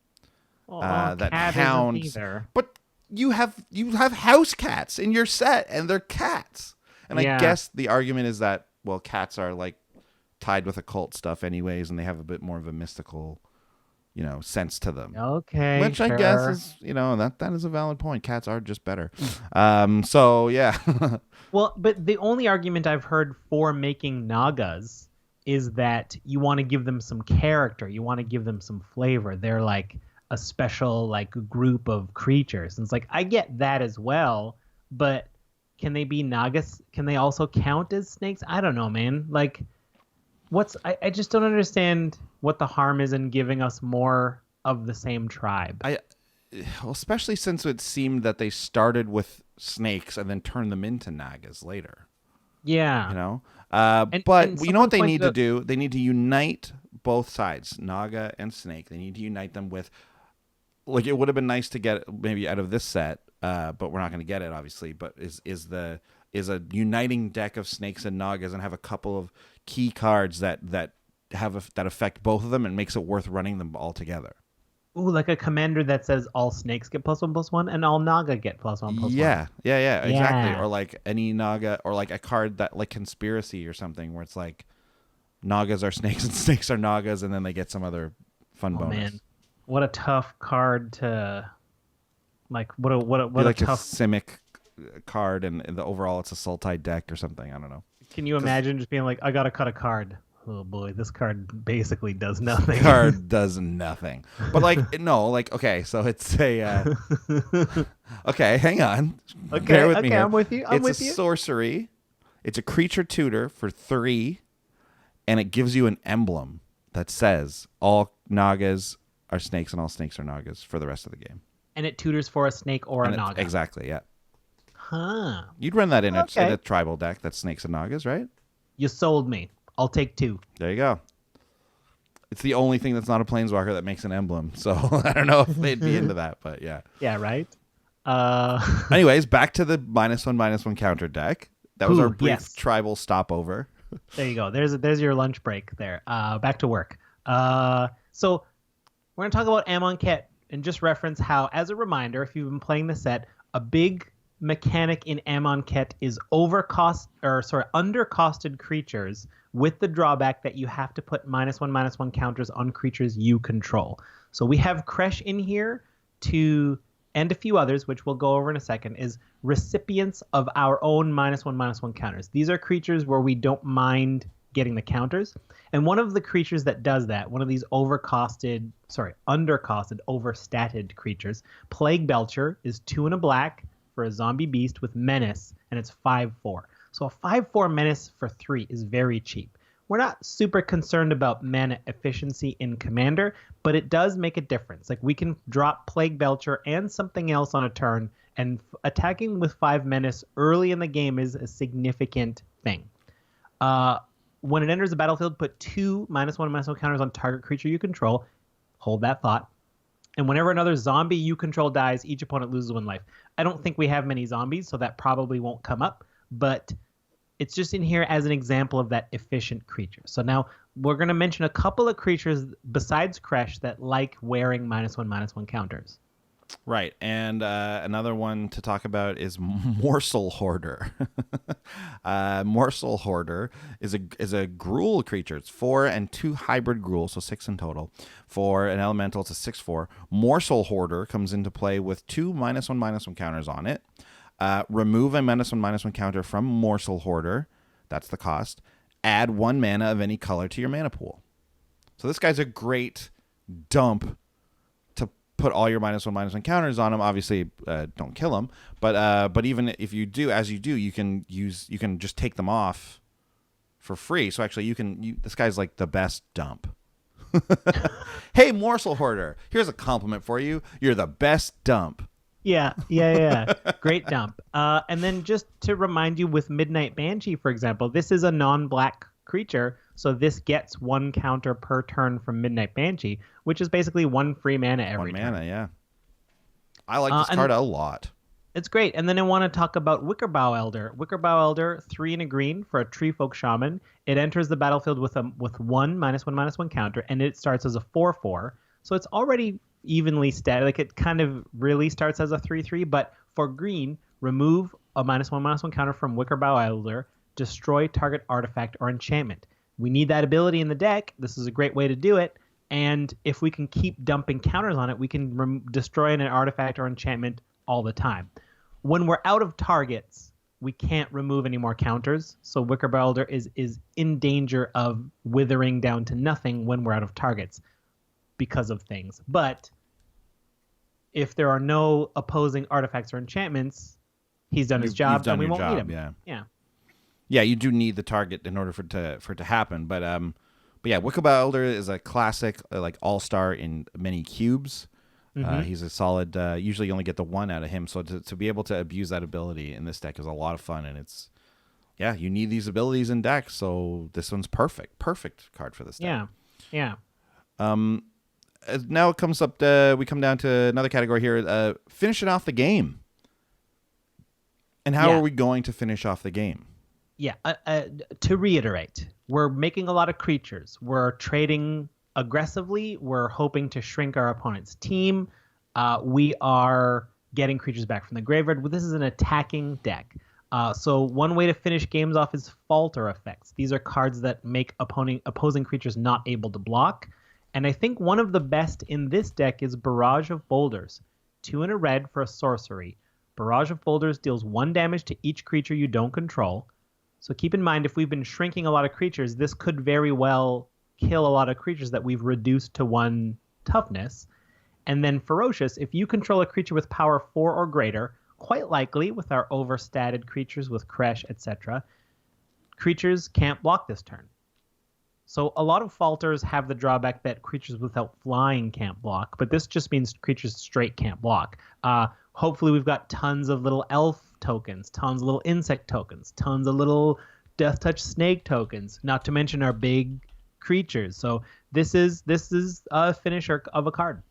That hounds, isn't either. But you have house cats in your set, and they're cats. And I guess the argument is that cats are like tied with occult stuff anyways, and they have a bit more of a mystical, sense to them. Okay, which I guess is that is a valid point. Cats are just better. So yeah. Well, but the only argument I've heard for making nagas is that you want to give them some character. You want to give them some flavor. They're like a special group of creatures. And it's like, I get that as well, but can they be nagas? Can they also count as snakes? I don't know, man. I just don't understand what the harm is in giving us more of the same tribe. Especially since it seemed that they started with snakes and then turned them into nagas later. Yeah. But you know what they need to do? They need to unite both sides, naga and snake. They need to unite them with, it would have been nice to get maybe out of this set, but we're not going to get it, obviously. But is a uniting deck of snakes and nagas and have a couple of key cards that affect both of them and makes it worth running them all together. Ooh, like a commander that says all snakes get +1/+1 and all naga get +1/+1. Yeah, exactly. Or like any naga, or like a card that like conspiracy or something, where it's like nagas are snakes and snakes are nagas, and then they get some other fun bonus. Man, what a tough card to what a tough a Simic card, and the overall it's a Sultai deck or something. I don't know. Can you imagine just being like, I gotta cut a card? Oh boy, this card basically does nothing. Card does nothing. But okay, so it's a okay, hang on. Okay, bear with me here. I'm with you. It's a sorcery. It's a creature tutor for 3, and it gives you an emblem that says all nagas are snakes and all snakes are nagas for the rest of the game. And it tutors for a snake or a naga. Exactly, yeah. Huh. You'd run that in a tribal deck that's snakes and nagas, right? You sold me. I'll take 2. There you go. It's the only thing that's not a planeswalker that makes an emblem. So I don't know if they'd be into that, but yeah. Yeah, right? Anyways, back to the -1/-1 counter deck. That was our brief tribal stopover. There you go. There's your lunch break there. Back to work. So we're going to talk about Amonkhet and just reference how, as a reminder, if you've been playing the set, a big mechanic in Amonkhet is undercosted creatures, with the drawback that you have to put -1/-1 counters on creatures you control. So we have Kresh in here and a few others, which we'll go over in a second, is recipients of our own -1/-1 counters. These are creatures where we don't mind getting the counters. And one of the creatures that does that, one of these undercosted, overstated creatures, Plague Belcher, is 2 and a black for a zombie beast with menace, and it's 5/4. So a 5/4 menace for 3 is very cheap. We're not super concerned about mana efficiency in Commander, but it does make a difference. Like, we can drop Plague Belcher and something else on a turn, and attacking with 5 menace early in the game is a significant thing. When it enters the battlefield, put 2 -1/-1 counters on target creature you control. Hold that thought. And whenever another zombie you control dies, each opponent loses 1 life. I don't think we have many zombies, so that probably won't come up, but it's just in here as an example of that efficient creature. So now we're going to mention a couple of creatures besides Kresh that like wearing -1/-1 counters. Right, and another one to talk about is Morsel Hoarder. Morsel Hoarder is a Gruul creature. It's 4 and 2 hybrid Gruul, so 6 in total. For an elemental, it's a 6/4. Morsel Hoarder comes into play with 2 -1/-1 counters on it. Remove a -1/-1 counter from Morsel Hoarder. That's the cost. Add 1 mana of any color to your mana pool. So this guy's a great dump to put all your -1/-1 counters on him. Obviously, don't kill him. But even if you do, you can just take them off for free. So actually, this guy's like the best dump. Hey, Morsel Hoarder, here's a compliment for you. You're the best dump. Yeah. Great dump. And then just to remind you, with Midnight Banshee, for example, this is a non-black creature, so this gets 1 counter per turn from Midnight Banshee, which is basically 1 free mana every turn. 1 mana, yeah. I like this card a lot. It's great. And then I want to talk about Wickerbow Elder. Wickerbow Elder, 3 and a green for a Tree Folk Shaman. It enters the battlefield with 1 -1/-1 counter, and it starts as a 4/4. So it's already evenly stacked. Like, it kind of really starts as a 3/3, but for green, remove a -1/-1 counter from Wickerbow Elder, destroy target artifact or enchantment. We need that ability in the deck. This is a great way to do it. And if we can keep dumping counters on it, we can destroy an artifact or enchantment all the time. When we're out of targets, we can't remove any more counters. So Wickerbow Elder is in danger of withering down to nothing when we're out of targets because of things. But if there are no opposing artifacts or enchantments, he's done his job, and we won't need him. Yeah, you do need the target in order for it to happen. But yeah, Wickerbow Elder is a classic, like, all-star in many cubes. Mm-hmm. He's a solid. Usually, you only get the 1 out of him. So to be able to abuse that ability in this deck is a lot of fun, and you need these abilities in decks. So this one's perfect card for this deck. Yeah. Now it comes up. We come down to another category here. Finishing off the game. And how are we going to finish off the game? Yeah. To reiterate, we're making a lot of creatures. We're trading aggressively. We're hoping to shrink our opponent's team. We are getting creatures back from the graveyard. This is an attacking deck. So one way to finish games off is falter effects. These are cards that make opposing creatures not able to block. And I think one of the best in this deck is Barrage of Boulders. 2 and a red for a sorcery. Barrage of Boulders deals 1 damage to each creature you don't control. So keep in mind, if we've been shrinking a lot of creatures, this could very well kill a lot of creatures that we've reduced to 1 toughness. And then Ferocious, if you control a creature with power 4 or greater, quite likely with our overstated creatures with Kresh, etc., creatures can't block this turn. So a lot of falters have the drawback that creatures without flying can't block, but this just means creatures straight can't block. Hopefully we've got tons of little elf tokens, tons of little insect tokens, tons of little death touch snake tokens, not to mention our big creatures. So this is a finisher of a card.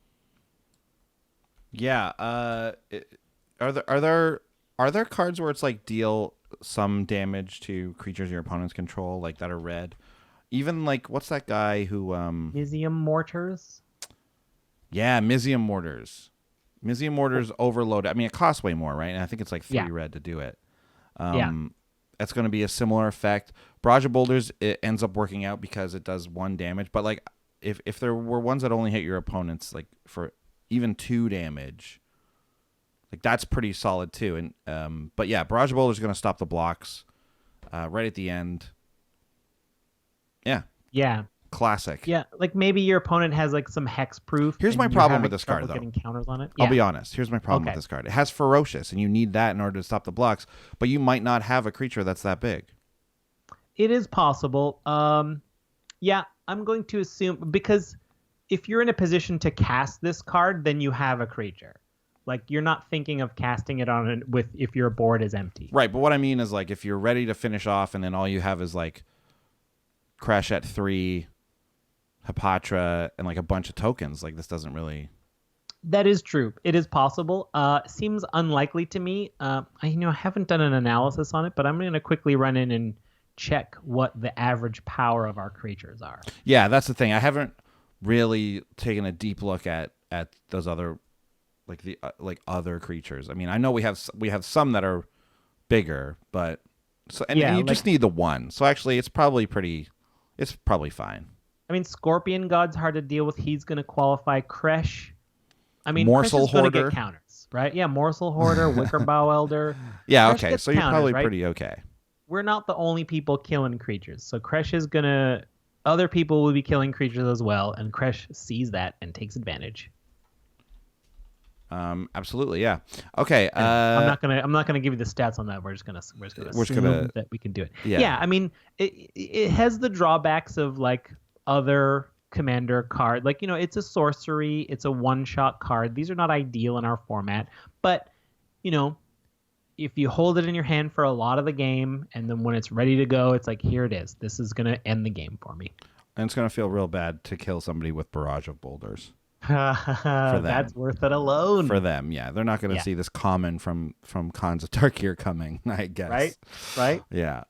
Yeah. Are there cards where it's like deal some damage to creatures your opponents control, like that are red? Even like, what's that guy who Mizium Mortars? Yeah, Mizium Mortars. Mizium Mortars overloaded. I mean, it costs way more, right? And I think it's like 3 red to do it. That's going to be a similar effect. Barrage of Boulders, it ends up working out because it does 1 damage. But like, if there were ones that only hit your opponents, like for even 2 damage, like that's pretty solid too. And but yeah, Barrage of Boulders is going to stop the blocks right at the end. Yeah. Yeah. Classic. Yeah, like maybe your opponent has like some hexproof. Here's my problem with this card, though. Getting counters on it. I'll be honest. Here's my problem with this card. It has Ferocious, and you need that in order to stop the blocks, but you might not have a creature that's that big. It is possible. Yeah, I'm going to assume, because if you're in a position to cast this card, then you have a creature. Like, you're not thinking of casting it on it with if your board is empty. Right, but what I mean is, like, if you're ready to finish off and then all you have is, like, Crash at 3... Patre and like a bunch of tokens, like this doesn't really. That is true. It is possible. Seems unlikely to me. I haven't done an analysis on it, but I'm going to quickly run in and check what the average power of our creatures are. Yeah, that's the thing. I haven't really taken a deep look at those other other creatures. I mean, I know we have some that are bigger, but and you just need the one. So actually, it's probably fine. I mean, Scorpion God's hard to deal with. He's going to qualify. Kresh. I mean, Morsel Kresh is going to Hoarder. get counters, right? Yeah, Morsel Hoarder, Wickerbow Elder. Yeah, Kresh okay. So you're counters, probably right? pretty okay. We're not the only people killing creatures. So Kresh is going to... Other people will be killing creatures as well, and Kresh sees that and takes advantage. Absolutely, yeah. Okay. I'm not gonna give you the stats on that. We're just gonna assume that we can do it. Yeah. I mean, it has the drawbacks of like other commander card. Like, it's a sorcery. It's a one-shot card. These are not ideal in our format. But, if you hold it in your hand for a lot of the game, and then when it's ready to go, it's like, here it is. This is going to end the game for me. And it's going to feel real bad to kill somebody with Barrage of Boulders. That's worth it alone. For them, yeah. They're not going to see this common from Khans of Tarkir coming, I guess. Right? Yeah.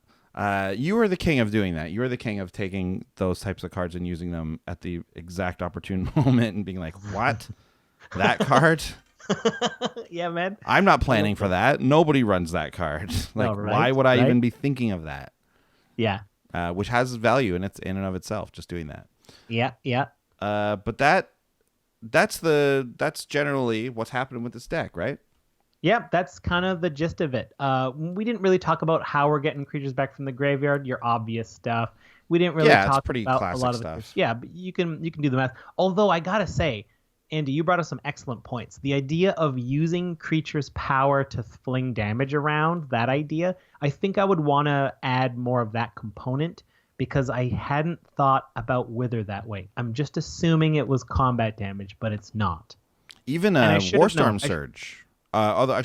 You are the king of doing that. You are the king of taking those types of cards and using them at the exact opportune moment and being like, what? That card? Yeah, man. I'm not planning for that. Nobody runs that card. Like, why would I even be thinking of that? Yeah. Which has value in and of itself, just doing that. Yeah. But that's generally what's happening with this deck, right? Yep, that's kind of the gist of it. We didn't really talk about how we're getting creatures back from the graveyard, your obvious stuff. We didn't really talk about a lot of stuff. Yeah, but you can do the math. Although I gotta say, Andy, you brought up some excellent points. The idea of using creatures' power to fling damage around, that idea, I think I would want to add more of that component because I hadn't thought about Wither that way. I'm just assuming it was combat damage, but it's not. Even a Warstorm Surge. Although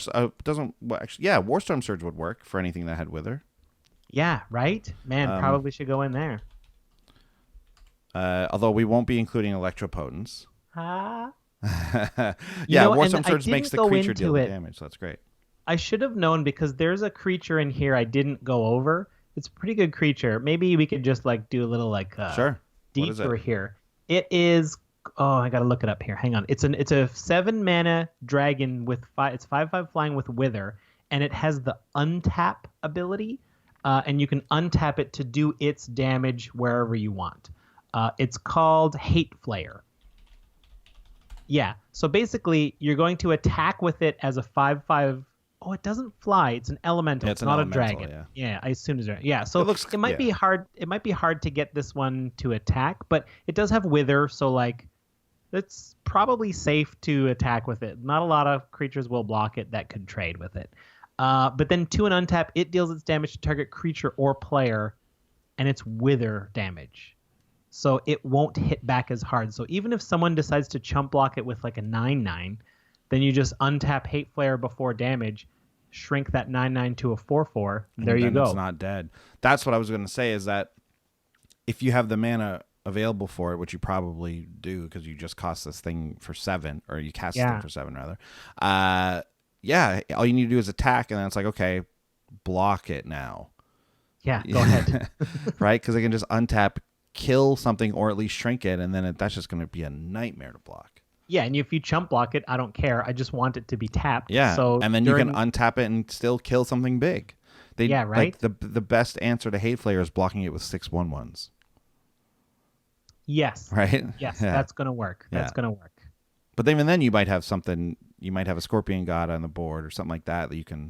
Warstorm Surge would work for anything that had Wither. Yeah, right? Man, probably should go in there. Although we won't be including Electropotence. Warstorm Surge makes the creature deal the damage, so that's great. I should have known because there's a creature in here I didn't go over. It's a pretty good creature. Maybe we could just do a little detour here. It is I gotta look it up here. Hang on. It's a 7 mana dragon with 5. It's 5/5 flying with Wither, and it has the untap ability, and you can untap it to do its damage wherever you want. It's called Hate Flayer. Yeah. So basically, you're going to attack with it as a 5/5. Oh, it doesn't fly. It's an elemental. It's not a dragon. Yeah, I assume it's yeah. So it might be hard. It might be hard to get this one to attack, but it does have Wither, so it's probably safe to attack with it. Not a lot of creatures will block it that could trade with it. But then 2 and untap, it deals its damage to target creature or player, and it's Wither damage. So it won't hit back as hard. So even if someone decides to chump block it with a 9/9, then you just untap Hate Flare before damage, shrink that 9/9 to a 4/4. There you go. It's not dead. That's what I was going to say, is that if you have the mana available for it, which you probably do because you just cost this thing for 7, or you cast this thing for 7 rather. All you need to do is attack, and then it's like, okay, block it now. Yeah, go ahead. Right? Because they can just untap, kill something, or at least shrink it, and then that's just going to be a nightmare to block. Yeah, and if you chump block it, I don't care. I just want it to be tapped. Yeah, and then you can untap it and still kill something big. Right? The best answer to Hate Flare is blocking it with 6/1/1s. Yes. Right? Yes, that's going to work. That's going to work. But even then, you might have something. You might have a Scorpion God on the board or something like that you can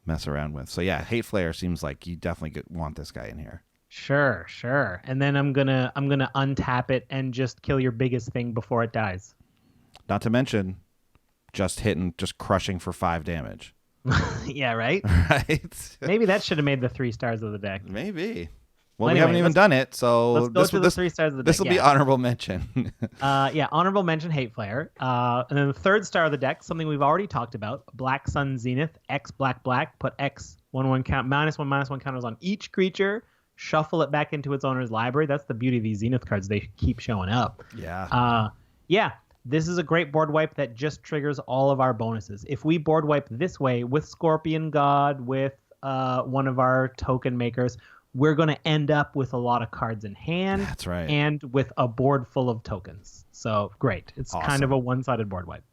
mess around with. So yeah, Hate Flare seems like you definitely want this guy in here. Sure. And then I'm gonna untap it and just kill your biggest thing before it dies. Not to mention, just crushing for 5 damage. Yeah, right? Right? Maybe that should have made the 3 stars of the deck. Maybe. Well, we haven't even done it, so let's go to the 3 stars of the deck. This will be honorable mention. Honorable mention, Hate Flare. And then the 3rd star of the deck, something we've already talked about, Black Sun Zenith, X black, put X 1/1 count, -1/-1 counters on each creature, shuffle it back into its owner's library. That's the beauty of these Zenith cards. They keep showing up. Yeah. This is a great board wipe that just triggers all of our bonuses. If we board wipe this way with Scorpion God, with one of our token makers, we're going to end up with a lot of cards in hand. That's right. And with a board full of tokens. So great. It's awesome. kind of a one-sided board wipe.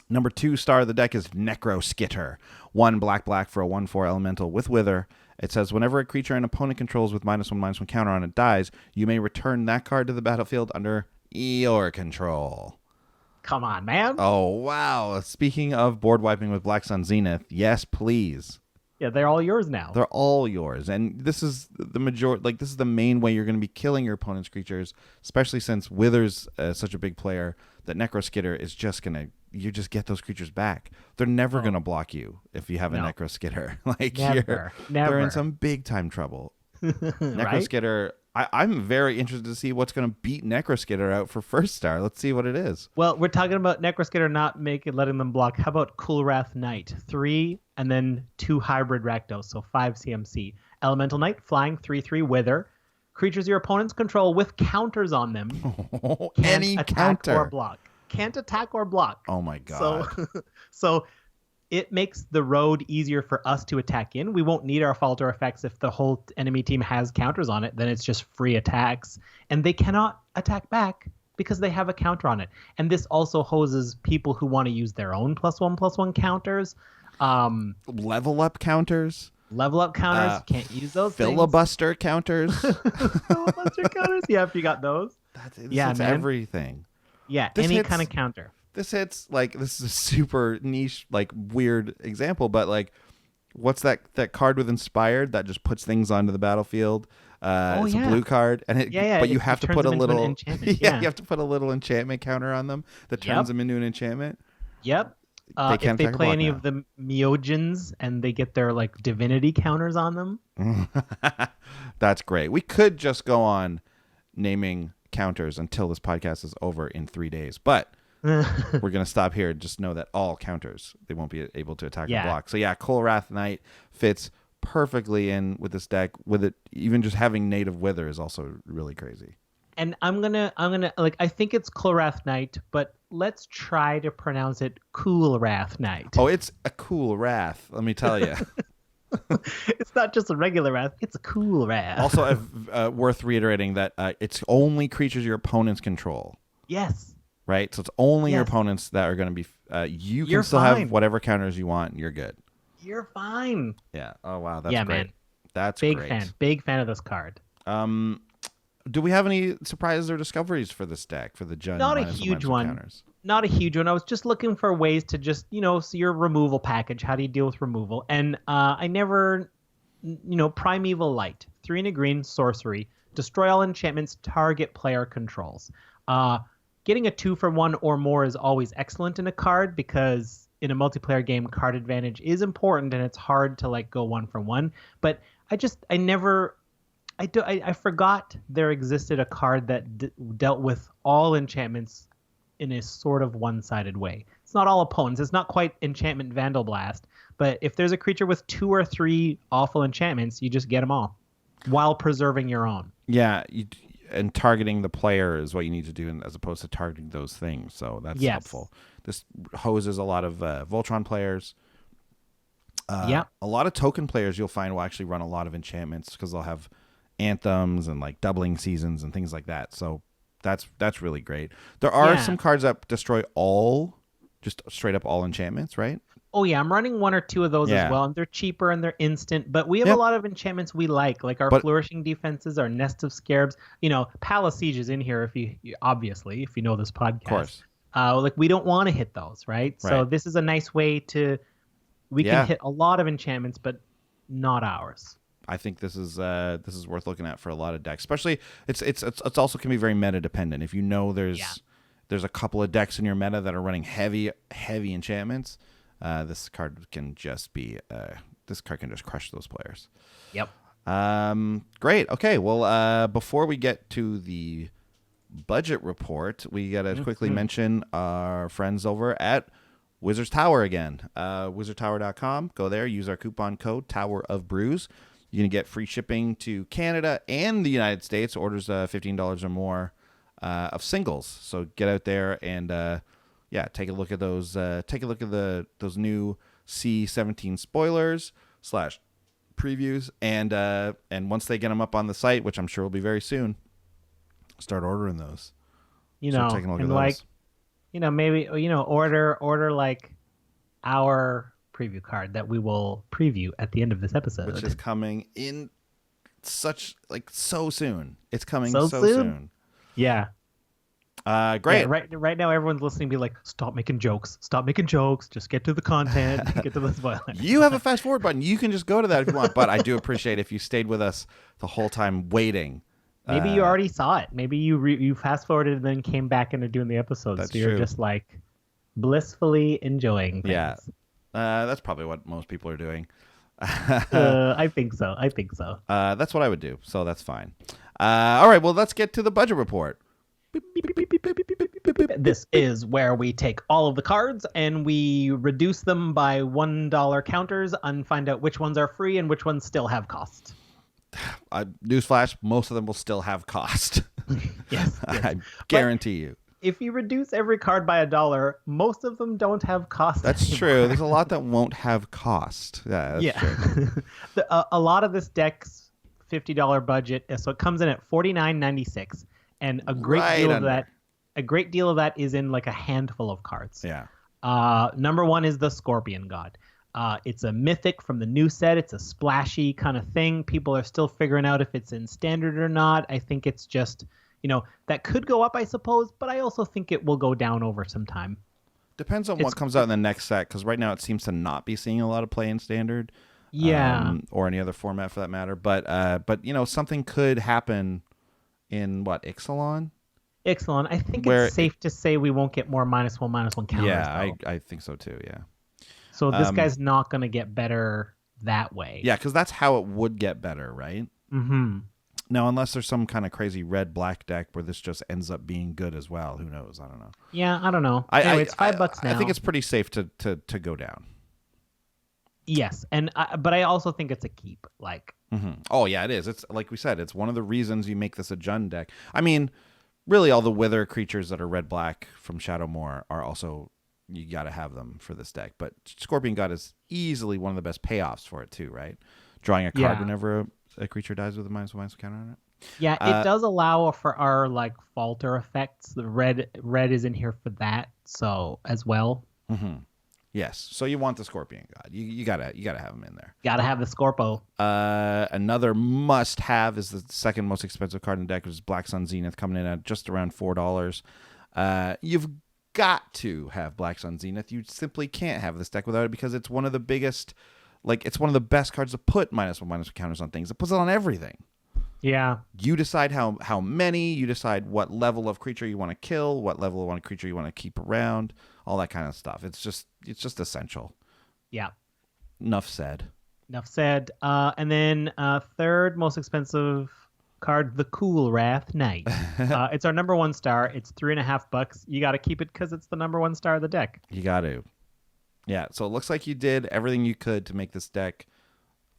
Number 2 star of the deck is Necro Skitter. 1 black for a 1/4 elemental with Wither. It says whenever a creature an opponent controls with -1/-1 counter on it dies, you may return that card to the battlefield under your control. Come on, man. Oh, wow. Speaking of board wiping with Black Sun Zenith, yes, please. Yeah, they're all yours now. They're all yours. And this is the this is the main way you're going to be killing your opponent's creatures, especially since Wither's such a big player that Necro Skitter is just going to, you just get those creatures back. They're never going to block you if you have a Necro Skitter. Never. They're in some big time trouble. Necro Skitter, I'm very interested to see what's going to beat Necro Skitter out for 1st star. Let's see what it is. Well, we're talking about Necro Skitter not letting them block. How about Cool Wrath Knight? 3 and then 2 hybrid Rakdos, so 5 CMC. Elemental Knight, flying 3/3 Wither. Creatures your opponents control with counters on them. Any counter or block. Can't attack or block. Oh my god. So it makes the road easier for us to attack in. We won't need our falter effects if the whole enemy team has counters on it. Then it's just free attacks. And they cannot attack back because they have a counter on it. And this also hoses people who want to use their own +1/+1 counters. Level up counters. Can't use those filibuster counters. Filibuster counters. Yeah, if you got those. That's everything. Yeah, any kind of counter. This hits this is a super niche, weird example, but what's that card with Inspired that just puts things onto the battlefield? It's a blue card, and but you have to put a little enchantment. You have to put a little enchantment counter on them that turns them into an enchantment. Yep. If they play any of the Meogens and they get their divinity counters on them. That's great. We could just go on naming counters until this podcast is over in 3 days, but we're going to stop here and just know that all counters, they won't be able to attack or block. So Cool Wrath Knight fits perfectly in with this deck. With it, even just having native Wither is also really crazy. And I'm gonna I think it's Cool Wrath Knight, but let's try to pronounce it Cool Wrath Knight. Oh, it's a cool wrath, let me tell you. It's not just a regular wrath, it's a cool wrath. Also, worth reiterating that it's only creatures your opponents control. Yes. Right? So it's only your opponents that are going to be... you can still have whatever counters you want, and you're good. You're fine. Yeah. Oh, wow. That's great. Man. That's great. Big fan of this card. Do we have any surprises or discoveries for this deck, for the Jund? Not a huge one. Counters? Not a huge one. I was just looking for ways to just, see your removal package. How do you deal with removal? And I never, Primeval Light. 3 and a green, sorcery. Destroy all enchantments target player controls. Getting a 2-for-1 or more is always excellent in a card because in a multiplayer game, card advantage is important and it's hard to go 1-for-1. But I forgot there existed a card that dealt with all enchantments in a sort of one-sided way. It's not all opponents. It's not quite Enchantment Vandal Blast. But if there's a creature with 2 or 3 awful enchantments, you just get them all while preserving your own. Yeah, and targeting the player is what you need to do as opposed to targeting those things. So that's helpful. This hoses a lot of Voltron players. A lot of token players you'll find will actually run a lot of enchantments because they'll have anthems and doubling seasons and things like that. So that's really great. There are some cards that destroy just straight up all enchantments, right? Oh yeah, I'm running 1 or 2 of those as well, and they're cheaper and they're instant. But we have a lot of enchantments we like our Flourishing Defenses, our Nest of Scarabs. Palace Siege is in here if you know this podcast. Of course. We don't want to hit those, right? So this is a nice way we can hit a lot of enchantments, but not ours. I think this is worth looking at for a lot of decks. Especially, it's also can be very meta dependent. If you know there's a couple of decks in your meta that are running heavy enchantments, this card can just crush those players. Yep. Great. Okay. Well, before we get to the budget report, we gotta quickly mention our friends over at Wizards Tower again. Wizardtower.com. Go there. Use our coupon code Tower of Brews. You're gonna get free shipping to Canada and the United States. Orders $15 or more of singles. So get out there and take a look at those. Take a look at those new C17 spoilers / previews, and once they get them up on the site, which I'm sure will be very soon, start ordering those. Start taking a look at those. Maybe order like our preview card that we will preview at the end of this episode, which is coming in so soon. It's coming so soon. Yeah. Great. Yeah, right now, everyone's listening. Be like, stop making jokes. Stop making jokes. Just get to the content. Get to the spoilers. You have a fast forward button. You can just go to that if you want. But I do appreciate if you stayed with us the whole time waiting. Maybe you already saw it. Maybe you fast forwarded and then came back into doing the episodes. That's so you're true. Just like blissfully enjoying things. Yeah. That's probably what most people are doing. I think so. That's what I would do. So that's fine. All right. Well, let's get to the budget report. This is where we take all of the cards and we reduce them by $1 counters and find out which ones are free and which ones still have cost. Newsflash, most of them will still have cost. Yes. I guarantee you. If you reduce every card by $1, most of them don't have cost. That's anymore. true. There's a lot that won't have cost. Yeah, that's true. A lot of this deck's $50 budget, so it comes in at $49.96. And a great deal of that is in like a handful of cards. Yeah. Number one is the Scorpion God. It's a mythic from the new set. It's a splashy kind of thing. People are still figuring out if it's in standard or not. I think it's just, that could go up, I suppose, but I also think it will go down over some time. Depends on what comes out in the next set, because right now it seems to not be seeing a lot of play in standard. Yeah. Or any other format for that matter. But something could happen in Ixalan? I think it's safe to say we won't get more -1/-1 counters. Yeah, I think so too, yeah. So this guy's not going to get better that way. Yeah, because that's how it would get better, right? Mm-hmm. Now, unless there's some kind of crazy red-black deck where this just ends up being good as well. Who knows? I don't know. Yeah, I don't know. Anyway, it's $5 now. I think it's pretty safe to go down. Yes, but I also think it's a keep. Oh yeah, it is. It's like we said. It's one of the reasons you make this a Jund deck. I mean, really, all the Wither creatures that are red-black from Shadowmoor are also, you got to have them for this deck. But Scorpion God is easily one of the best payoffs for it too, right? Drawing a card whenever a creature dies with a -1/-1 counter on it. Yeah, it does allow for our falter effects. The red is in here for that, so as well. Mm-hmm. Yes, so you want the Scorpion God. You gotta have him in there. Gotta have the Scorpo. Another must-have is the second most expensive card in the deck, which is Black Sun Zenith, coming in at just around $4. You've got to have Black Sun Zenith. You simply can't have this deck without it because it's one of the biggest, it's one of the best cards to put -1/-1 counters on things. It puts it on everything. Yeah. You decide how many. You decide what level of creature you want to kill, what level of creature you want to keep around, all that kind of stuff. It's just essential. Yeah. Enough said. And then third most expensive card, the Cool Wrath Knight. It's our number 1 star. It's $3.50. You got to keep it because it's the number 1 star of the deck. You got to. Yeah. So it looks like you did everything you could to make this deck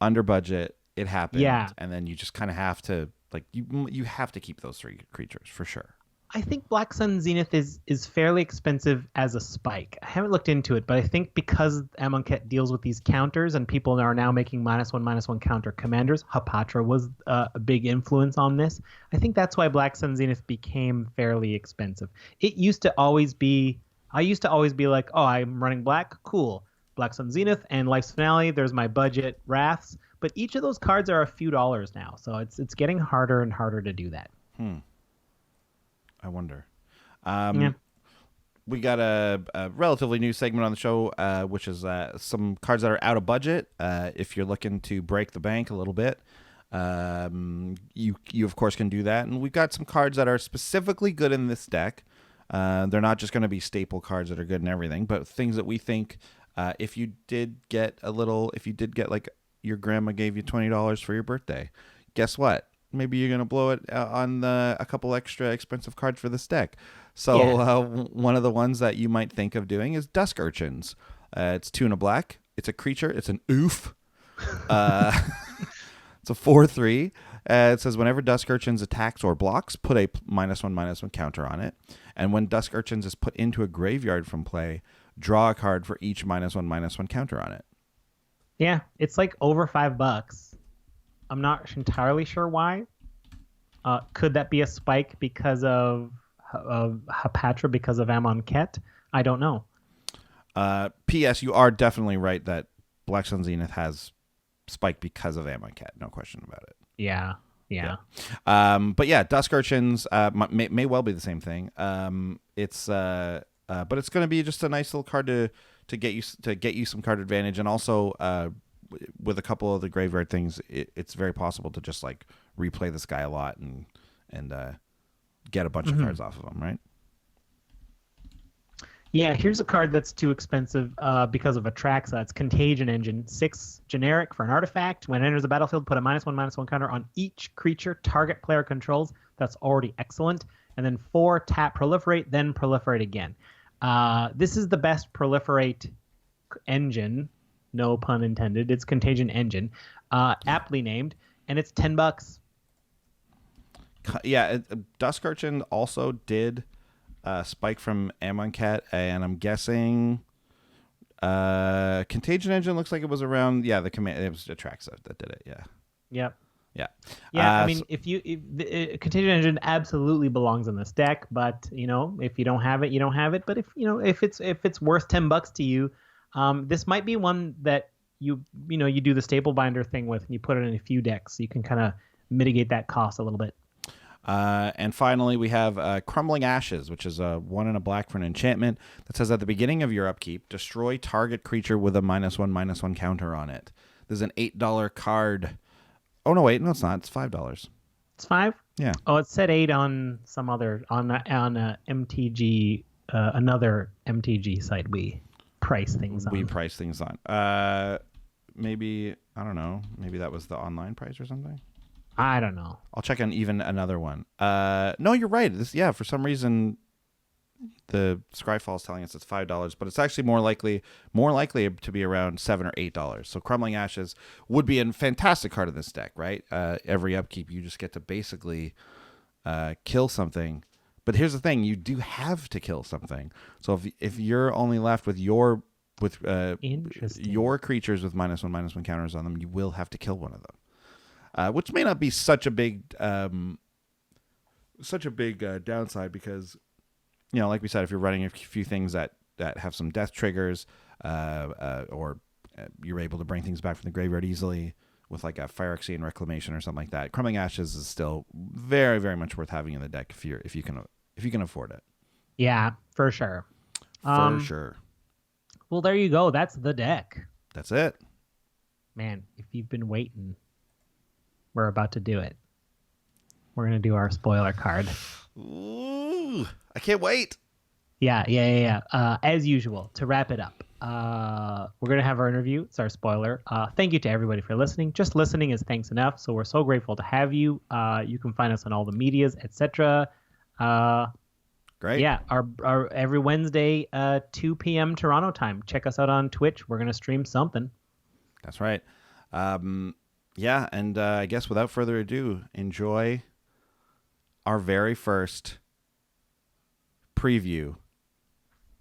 under budget. It happened. Yeah. And then you just kind of have to you have to keep those 3 creatures for sure. I think Black Sun Zenith is fairly expensive as a spike. I haven't looked into it, but I think because Amonkhet deals with these counters and people are now making -1/-1 counter commanders, Patre was a big influence on this. I think that's why Black Sun Zenith became fairly expensive. I used to always be like, oh, I'm running black, cool. Black Sun Zenith and Life's Finale, there's my budget Wraths. But each of those cards are a few dollars now, so it's getting harder and harder to do that. I wonder. we got a relatively new segment on the show, which is some cards that are out of budget. If you're looking to break the bank a little bit, you of course can do that. And we've got some cards that are specifically good in this deck. They're not just going to be staple cards that are good and everything, but things that we think if you did get like your grandma gave you $20 for your birthday, guess what? Maybe you're going to blow it on a couple extra expensive cards for this deck. So one of the ones that you might think of doing is Dusk Urchins. It's 2 and a black. It's a creature. It's an oof. It's a 4/3. It says whenever Dusk Urchins attacks or blocks, put a -1/-1 counter on it. And when Dusk Urchins is put into a graveyard from play, draw a card for each -1/-1 counter on it. Yeah, it's like over $5. I'm not entirely sure why. Could that be a spike because of Patre, because of Amonkhet? I don't know. P.S. You are definitely right that Black Sun Zenith has spiked because of Amonkhet. No question about it. Yeah. But yeah, Dusk Urchins may well be the same thing. But it's going to be just a nice little card to get you some card advantage, and also with a couple of the graveyard things, it's very possible to just like replay this guy a lot and get a bunch of cards off of him, right? Yeah, here's a card that's too expensive because of Atraxa. It's Contagion Engine. 6 generic for an artifact. When it enters the battlefield, put a -1/-1 counter on each creature target player controls. That's already excellent. And then 4 tap proliferate, then proliferate again. This is the best proliferate engine. No pun intended. It's Contagion Engine. Aptly named. And it's $10. Yeah, Dusk Urchin also did spike from Amonkhet, and I'm guessing Contagion Engine looks like it was around. Yeah, it was Atraxa that did it. Yeah. Yep. Yeah. Yeah. I mean, if Contagion Engine absolutely belongs in this deck, but if you don't have it, you don't have it. But if it's worth $10 to you, this might be one that you do the staple binder thing with, and you put it in a few decks, so you can kind of mitigate that cost a little bit. And finally, we have Crumbling Ashes, which is a 1 and a black for an enchantment that says at the beginning of your upkeep, destroy target creature with a -1/-1 counter on it. This is an $8 card. Oh, no, wait. No, it's not. It's $5. It's 5? Yeah. Oh, it said 8 on some other, on MTG, another MTG site we price things on. Maybe, I don't know. Maybe that was the online price or something. I don't know. I'll check on even another one. No, you're right. For some reason, the Scryfall is telling us it's $5, but it's actually more likely to be around $7 or $8. So Crumbling Ashes would be a fantastic card in this deck, right? Every upkeep, you just get to basically kill something. But here's the thing: you do have to kill something. So if you're only left with your creatures with -1/-1 counters on them, you will have to kill one of them. Which may not be such a big downside because, like we said, if you're running a few things that have some death triggers, or you're able to bring things back from the graveyard easily with like a Phyrexian Reclamation or something like that, Crumbling Ashes is still very, very much worth having in the deck if you can afford it. Yeah, for sure. For sure. Well, there you go. That's the deck. That's it. Man, if you've been waiting, we're about to do it. We're going to do our spoiler card. Ooh, I can't wait. Yeah. As usual, to wrap it up, we're going to have our interview. It's our spoiler. Thank you to everybody for listening. Just listening is thanks enough. So we're so grateful to have you. You can find us on all the medias, etc. Great. Yeah, our every Wednesday, 2 p.m. Toronto time. Check us out on Twitch. We're going to stream something. That's right. Yeah, and I guess without further ado, enjoy our very first preview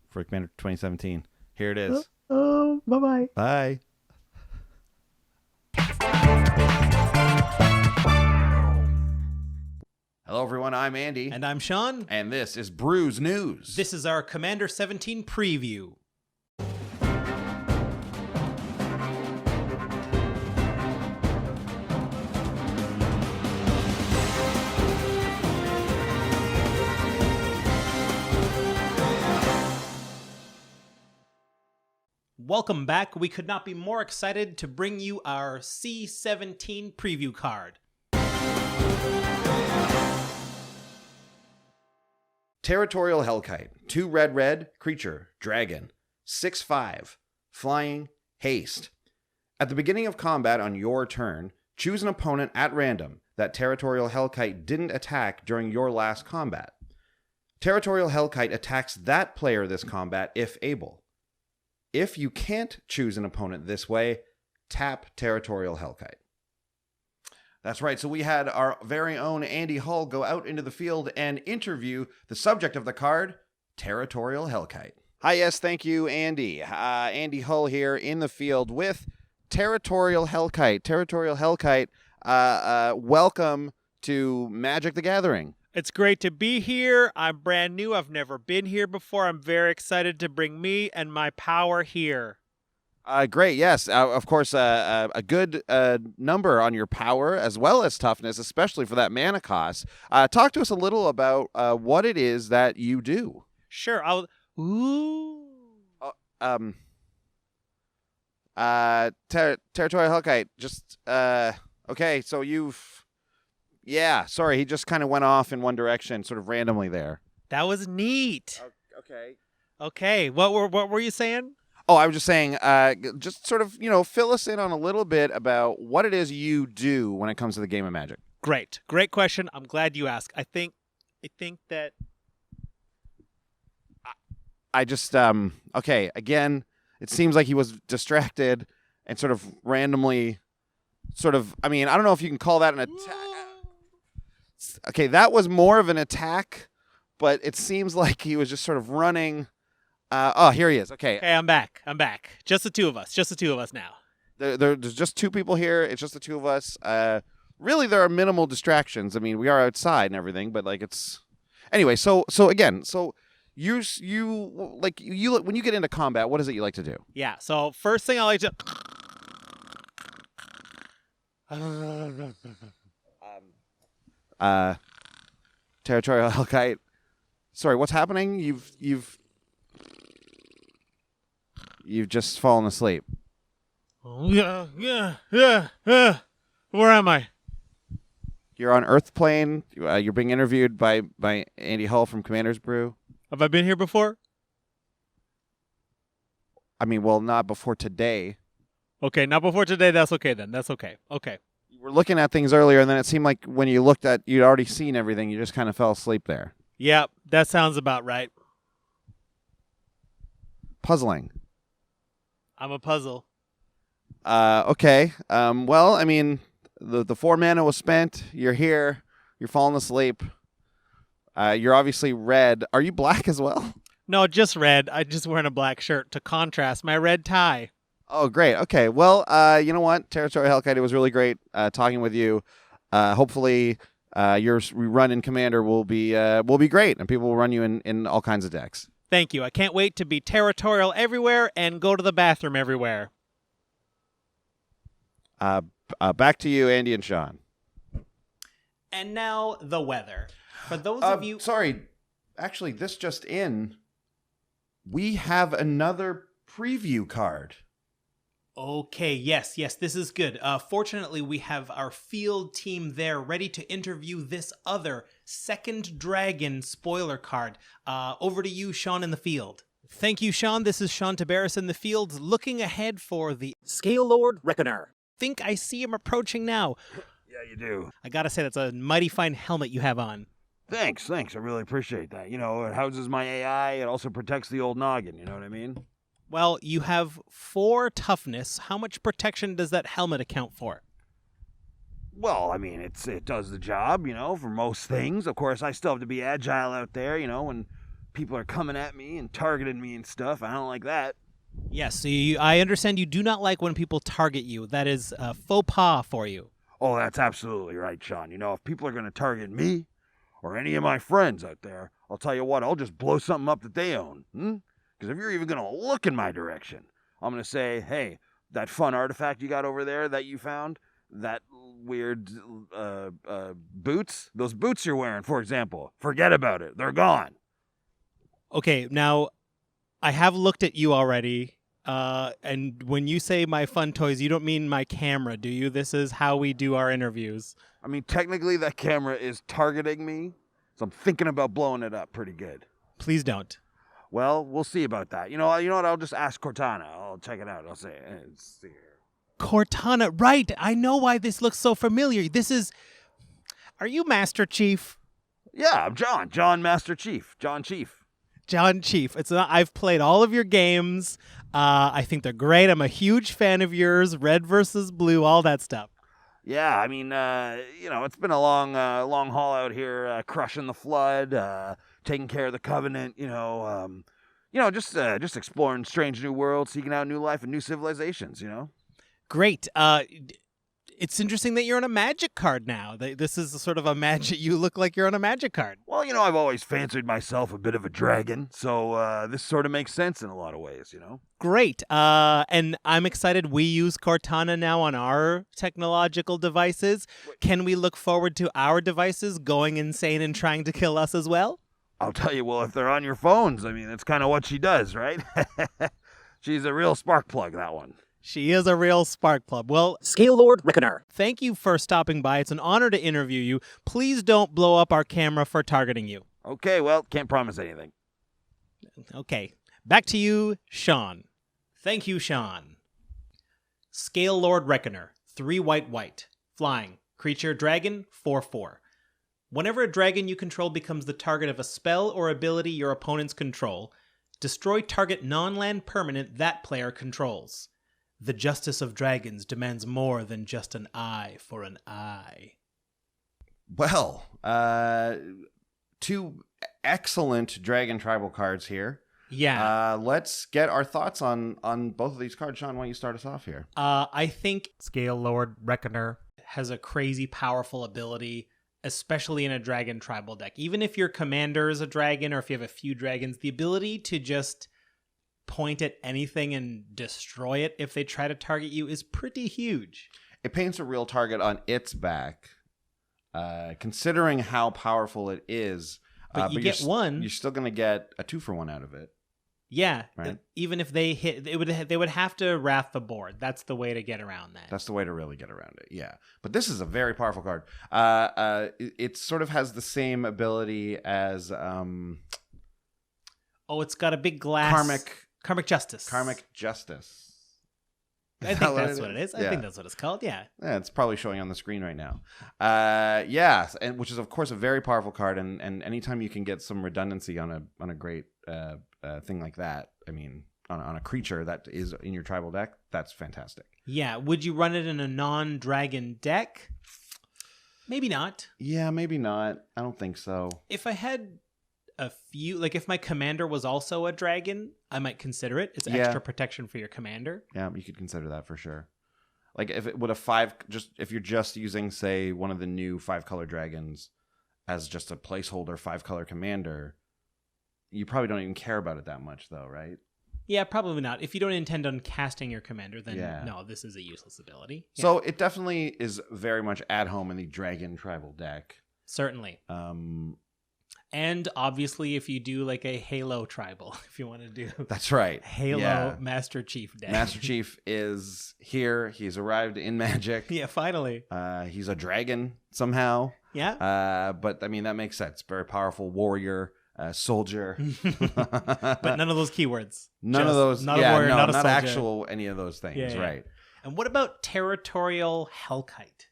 for Commander 2017. Here it is. Oh, bye-bye. Bye. Hello, everyone. I'm Andy. And I'm Sean. And this is Brew's News. This is our Commander 17 preview. Welcome back. We could not be more excited to bring you our C17 preview card. Territorial Hellkite. 2 red, creature, dragon. 6/5, flying, haste. At the beginning of combat on your turn, choose an opponent at random that Territorial Hellkite didn't attack during your last combat. Territorial Hellkite attacks that player this combat if able. If you can't choose an opponent this way, tap Territorial Hellkite. That's right, so we had our very own Andy Hull go out into the field and interview the subject of the card, Territorial Hellkite. Hi, yes, thank you, Andy. Andy Hull here in the field with Territorial Hellkite. Territorial Hellkite, welcome to Magic the Gathering. It's great to be here. I'm brand new. I've never been here before. I'm very excited to bring me and my power here. Great, yes. Of course, a good number on your power as well as toughness, especially for that mana cost. Talk to us a little about what it is that you do. Sure. Territorial Hellkite, just, okay, so you've... Yeah, sorry, he just kind of went off in one direction, sort of randomly there. That was neat. Okay. Okay, what were you saying? Oh, I was just saying, just sort of, fill us in on a little bit about what it is you do when it comes to the game of Magic. Great question. I'm glad you asked. I think that... I just, okay, again, it seems like he was distracted and sort of randomly, I don't know if you can call that an attack. Okay, that was more of an attack, but it seems like he was just sort of running. Here he is. Okay. Okay, I'm back. Just the two of us now. There's just 2 people here. It's just the 2 of us. Really, there are minimal distractions. I mean, we are outside and everything, but like it's anyway. So you when you get into combat, what is it you like to do? Yeah. So first thing I like to. Territorial Hellkite. Sorry, what's happening? You've just fallen asleep. Oh, yeah. Where am I? You're on Earth Plane. You're being interviewed by Andy Hull from Commander's Brew. Have I been here before? I mean, well, not before today. Okay, not before today. That's okay then. That's okay. Okay. You were looking at things earlier, and then it seemed like when you looked at, you'd already seen everything. You just kind of fell asleep there. Yep, that sounds about right. Puzzling. I'm a puzzle. Okay. Well, I mean, the 4 mana was spent. You're here. You're falling asleep. You're obviously red. Are you black as well? No, just red. I'm just wearing a black shirt to contrast my red tie. Oh, great. Okay. Well, you know what? Territorial Hellkite, it was really great talking with you. Hopefully, your run in Commander will be great, and people will run you in all kinds of decks. Thank you. I can't wait to be territorial everywhere and go to the bathroom everywhere. Back to you, Andy and Sean. And now the weather. For those of you... Sorry. Actually, this just in. We have another preview card. Okay, yes, this is good. Fortunately, we have our field team there ready to interview this other second dragon spoiler card. Over to you, Sean, in the field. Thank you, Sean. This is Sean Tabaris in the field, looking ahead for the Scale Lord Reckoner. Think I see him approaching now. Yeah, you do. I gotta say, that's a mighty fine helmet you have on. Thanks. I really appreciate that. You know, it houses my AI. It also protects the old noggin. You know what I mean? Well, you have 4 toughness. How much protection does that helmet account for? Well, I mean, it does the job, you know, for most things. Of course, I still have to be agile out there, you know, when people are coming at me and targeting me and stuff. I don't like that. Yes, so I understand you do not like when people target you. That is a faux pas for you. Oh, that's absolutely right, Sean. You know, if people are going to target me or any of my friends out there, I'll tell you what, I'll just blow something up that they own. Because if you're even going to look in my direction, I'm going to say, hey, that fun artifact you got over there that you found, that weird boots, those boots you're wearing, for example, forget about it. They're gone. Okay, now, I have looked at you already. And when you say my fun toys, you don't mean my camera, do you? This is how we do our interviews. I mean, technically that camera is targeting me, so I'm thinking about blowing it up pretty good. Please don't. Well, we'll see about that. You know what? I'll just ask Cortana. I'll check it out. I'll say, let's see here. Cortana, right. I know why this looks so familiar. Are you Master Chief? Yeah, I'm John. John Master Chief. John Chief. John Chief. I've played all of your games. I think they're great. I'm a huge fan of yours. Red versus Blue, all that stuff. Yeah, I mean, it's been a long haul out here, crushing the flood, taking care of the Covenant. Just exploring strange new worlds, seeking out new life and new civilizations. Great. It's interesting that you're on a magic card now. This is sort of a magic. You look like you're on a magic card. Well, I've always fancied myself a bit of a dragon, so this sort of makes sense in a lot of ways, Great. And I'm excited we use Cortana now on our technological devices. Can we look forward to our devices going insane and trying to kill us as well? I'll tell you, well, if they're on your phones, I mean, that's kind of what she does, right? She's a real spark plug, that one. She is a real spark plug. Well, Scale Lord Reckoner, thank you for stopping by. It's an honor to interview you. Please don't blow up our camera for targeting you. Okay, well, can't promise anything. Okay. Back to you, Sean. Thank you, Sean. Scale Lord Reckoner, 3 white. Flying. Creature dragon, 4/4. Whenever a dragon you control becomes the target of a spell or ability your opponents control, destroy target non-land permanent that player controls. The justice of dragons demands more than just an eye for an eye. Well, 2 excellent dragon tribal cards here. Yeah. Let's get our thoughts on both of these cards. Sean, why don't you start us off here? I think Scale Lord Reckoner has a crazy powerful ability, especially in a dragon tribal deck. Even if your commander is a dragon or if you have a few dragons, the ability to just point at anything and destroy it if they try to target you is pretty huge. It paints a real target on its back, considering how powerful it is. But you get one. You're still going to get a 2-for-1 out of it. Yeah, right? Even if they hit, they would have to wrath the board. That's the way to get around that. That's the way to really get around it, yeah. But this is a very powerful card. It sort of has the same ability as... it's got a big glass... Karmic Justice. Karmic Justice. I think that's what it is. I think that's what it's called, yeah. Yeah, it's probably showing on the screen right now. Yeah, and which is, of course, a very powerful card, and anytime you can get some redundancy on a great thing like that, I mean, on a creature that is in your tribal deck, that's fantastic. Yeah, would you run it in a non-dragon deck? Maybe not. Yeah, maybe not. I don't think so. If I had... if my commander was also a dragon, I might consider it. It's extra protection for your commander. Yeah, you could consider that for sure. Like if it would a if you're just using, say, one of the new 5-color dragons as just a placeholder 5-color commander, you probably don't even care about it that much, though, right? Yeah, probably not. If you don't intend on casting your commander, then no, this is a useless ability. Yeah. So it definitely is very much at home in the dragon tribal deck. Certainly. And obviously, if you do like a Halo tribal, if you want to do... That's right. Halo Master Chief deck. Master Chief is here. He's arrived in Magic. Yeah, finally. He's a dragon somehow. Yeah. But, I mean, that makes sense. Very powerful warrior, soldier. But none of those keywords. None of those. Not a warrior, not a soldier. Not actual any of those things, right. And what about Territorial Hellkite?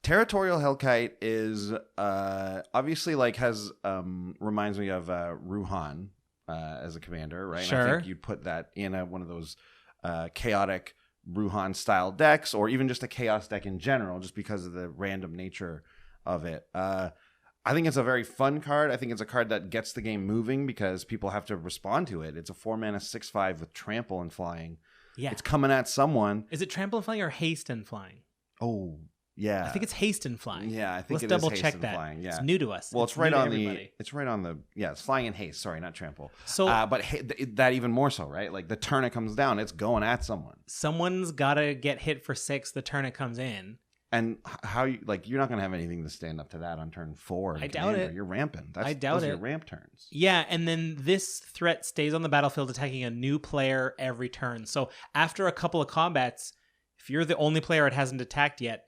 Territorial Hellkite is obviously has reminds me of Ruhan as a commander, right? Sure. And I think you'd put that in one of those chaotic Ruhan style decks, or even just a chaos deck in general, just because of the random nature of it. I think it's a very fun card. I think it's a card that gets the game moving because people have to respond to it. It's a 4-mana 6/5 with trample and flying. Yeah, it's coming at someone. Is it trample and flying or haste and flying? Oh. Yeah, I think it's haste and flying. Yeah, I think let's it double is check haste that. And flying. Yeah. It's new to us. Well, it's right on the. It's right on the. Yeah, it's flying and haste. Sorry, not trample. So, but that even more so, right? Like the turn it comes down, it's going at someone. Someone's got to get hit for 6 the turn it comes in, And how you you're not going to have anything to stand up to that on turn 4. I doubt it. You're ramping. I doubt those it. are your ramp turns. Yeah, and then this threat stays on the battlefield attacking a new player every turn. So after a couple of combats, if you're the only player it hasn't attacked yet,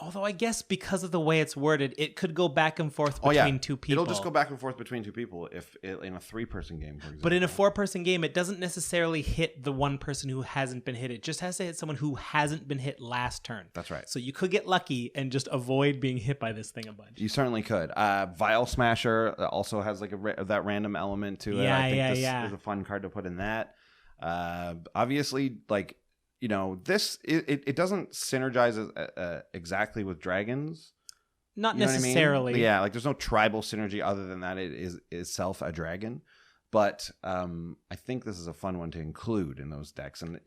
although I guess because of the way it's worded, it could go back and forth between two people. It'll just go back and forth between two people in a 3-person game, for example. But in a 4-person game, it doesn't necessarily hit the one person who hasn't been hit. It just has to hit someone who hasn't been hit last turn. That's right. So you could get lucky and just avoid being hit by this thing a bunch. You certainly could. Vial Smasher also has that random element to it. Yeah, I think this yeah. is a fun card to put in that. Obviously, this it doesn't synergize exactly with dragons. Not You know what I mean? necessarily. Yeah, there's no tribal synergy other than that it is itself a dragon. But I think this is a fun one to include in those decks. And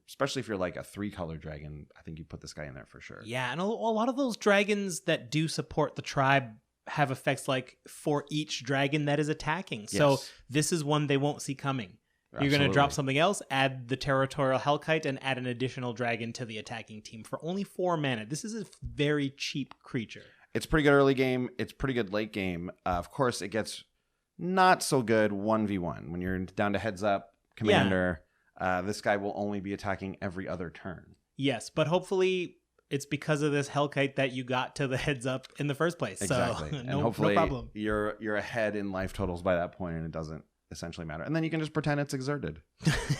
especially if you're like a 3-color dragon, I think you put this guy in there for sure. Yeah, and a lot of those dragons that do support the tribe have effects like for each dragon that is attacking. So Yes. this is one they won't see coming. You're going to drop something else, add the Territorial Hellkite, and add an additional dragon to the attacking team for only 4 mana. This is a very cheap creature. It's pretty good early game. It's pretty good late game. Of course, it gets not so good 1v1. When you're down to heads up, commander, this guy will only be attacking every other turn. Yes, but hopefully it's because of this Hellkite that you got to the heads up in the first place. Exactly. So And no hopefully problem. you're ahead in life totals by that point, and it doesn't essentially matter. And then you can just pretend it's exerted.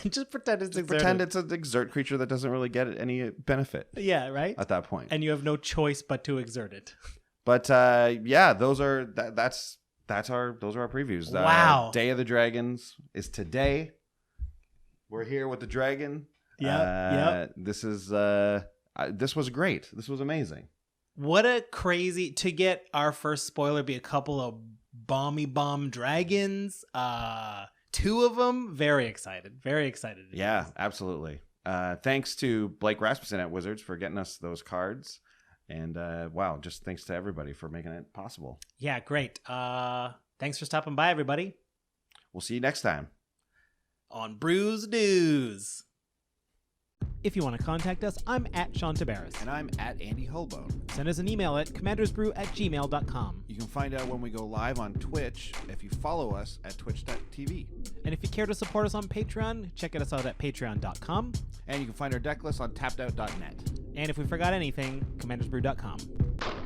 Just pretend it's exerted. Pretend it's an exert creature that doesn't really get any benefit Yeah, right? at that point. And you have no choice but to exert it. But those are those are our previews. Wow. Day of the Dragons is today. We're here with the dragon. Yep. This was great. This was amazing. What a crazy to get our first spoiler be a couple of bomb dragons. 2 of them. Very excited. Very excited. Yeah, absolutely. Thanks to Blake Rasmussen at Wizards for getting us those cards. And wow, just thanks to everybody for making it possible. Yeah, great. Thanks for stopping by, everybody. We'll see you next time on Brew's News. If you want to contact us, I'm at Sean Tabaris. And I'm at Andy Holbone. Send us an email at commandersbrew@gmail.com. You can find out when we go live on Twitch if you follow us at twitch.tv. And if you care to support us on Patreon, check us out at patreon.com. And you can find our deck list on tappedout.net. And if we forgot anything, commandersbrew.com.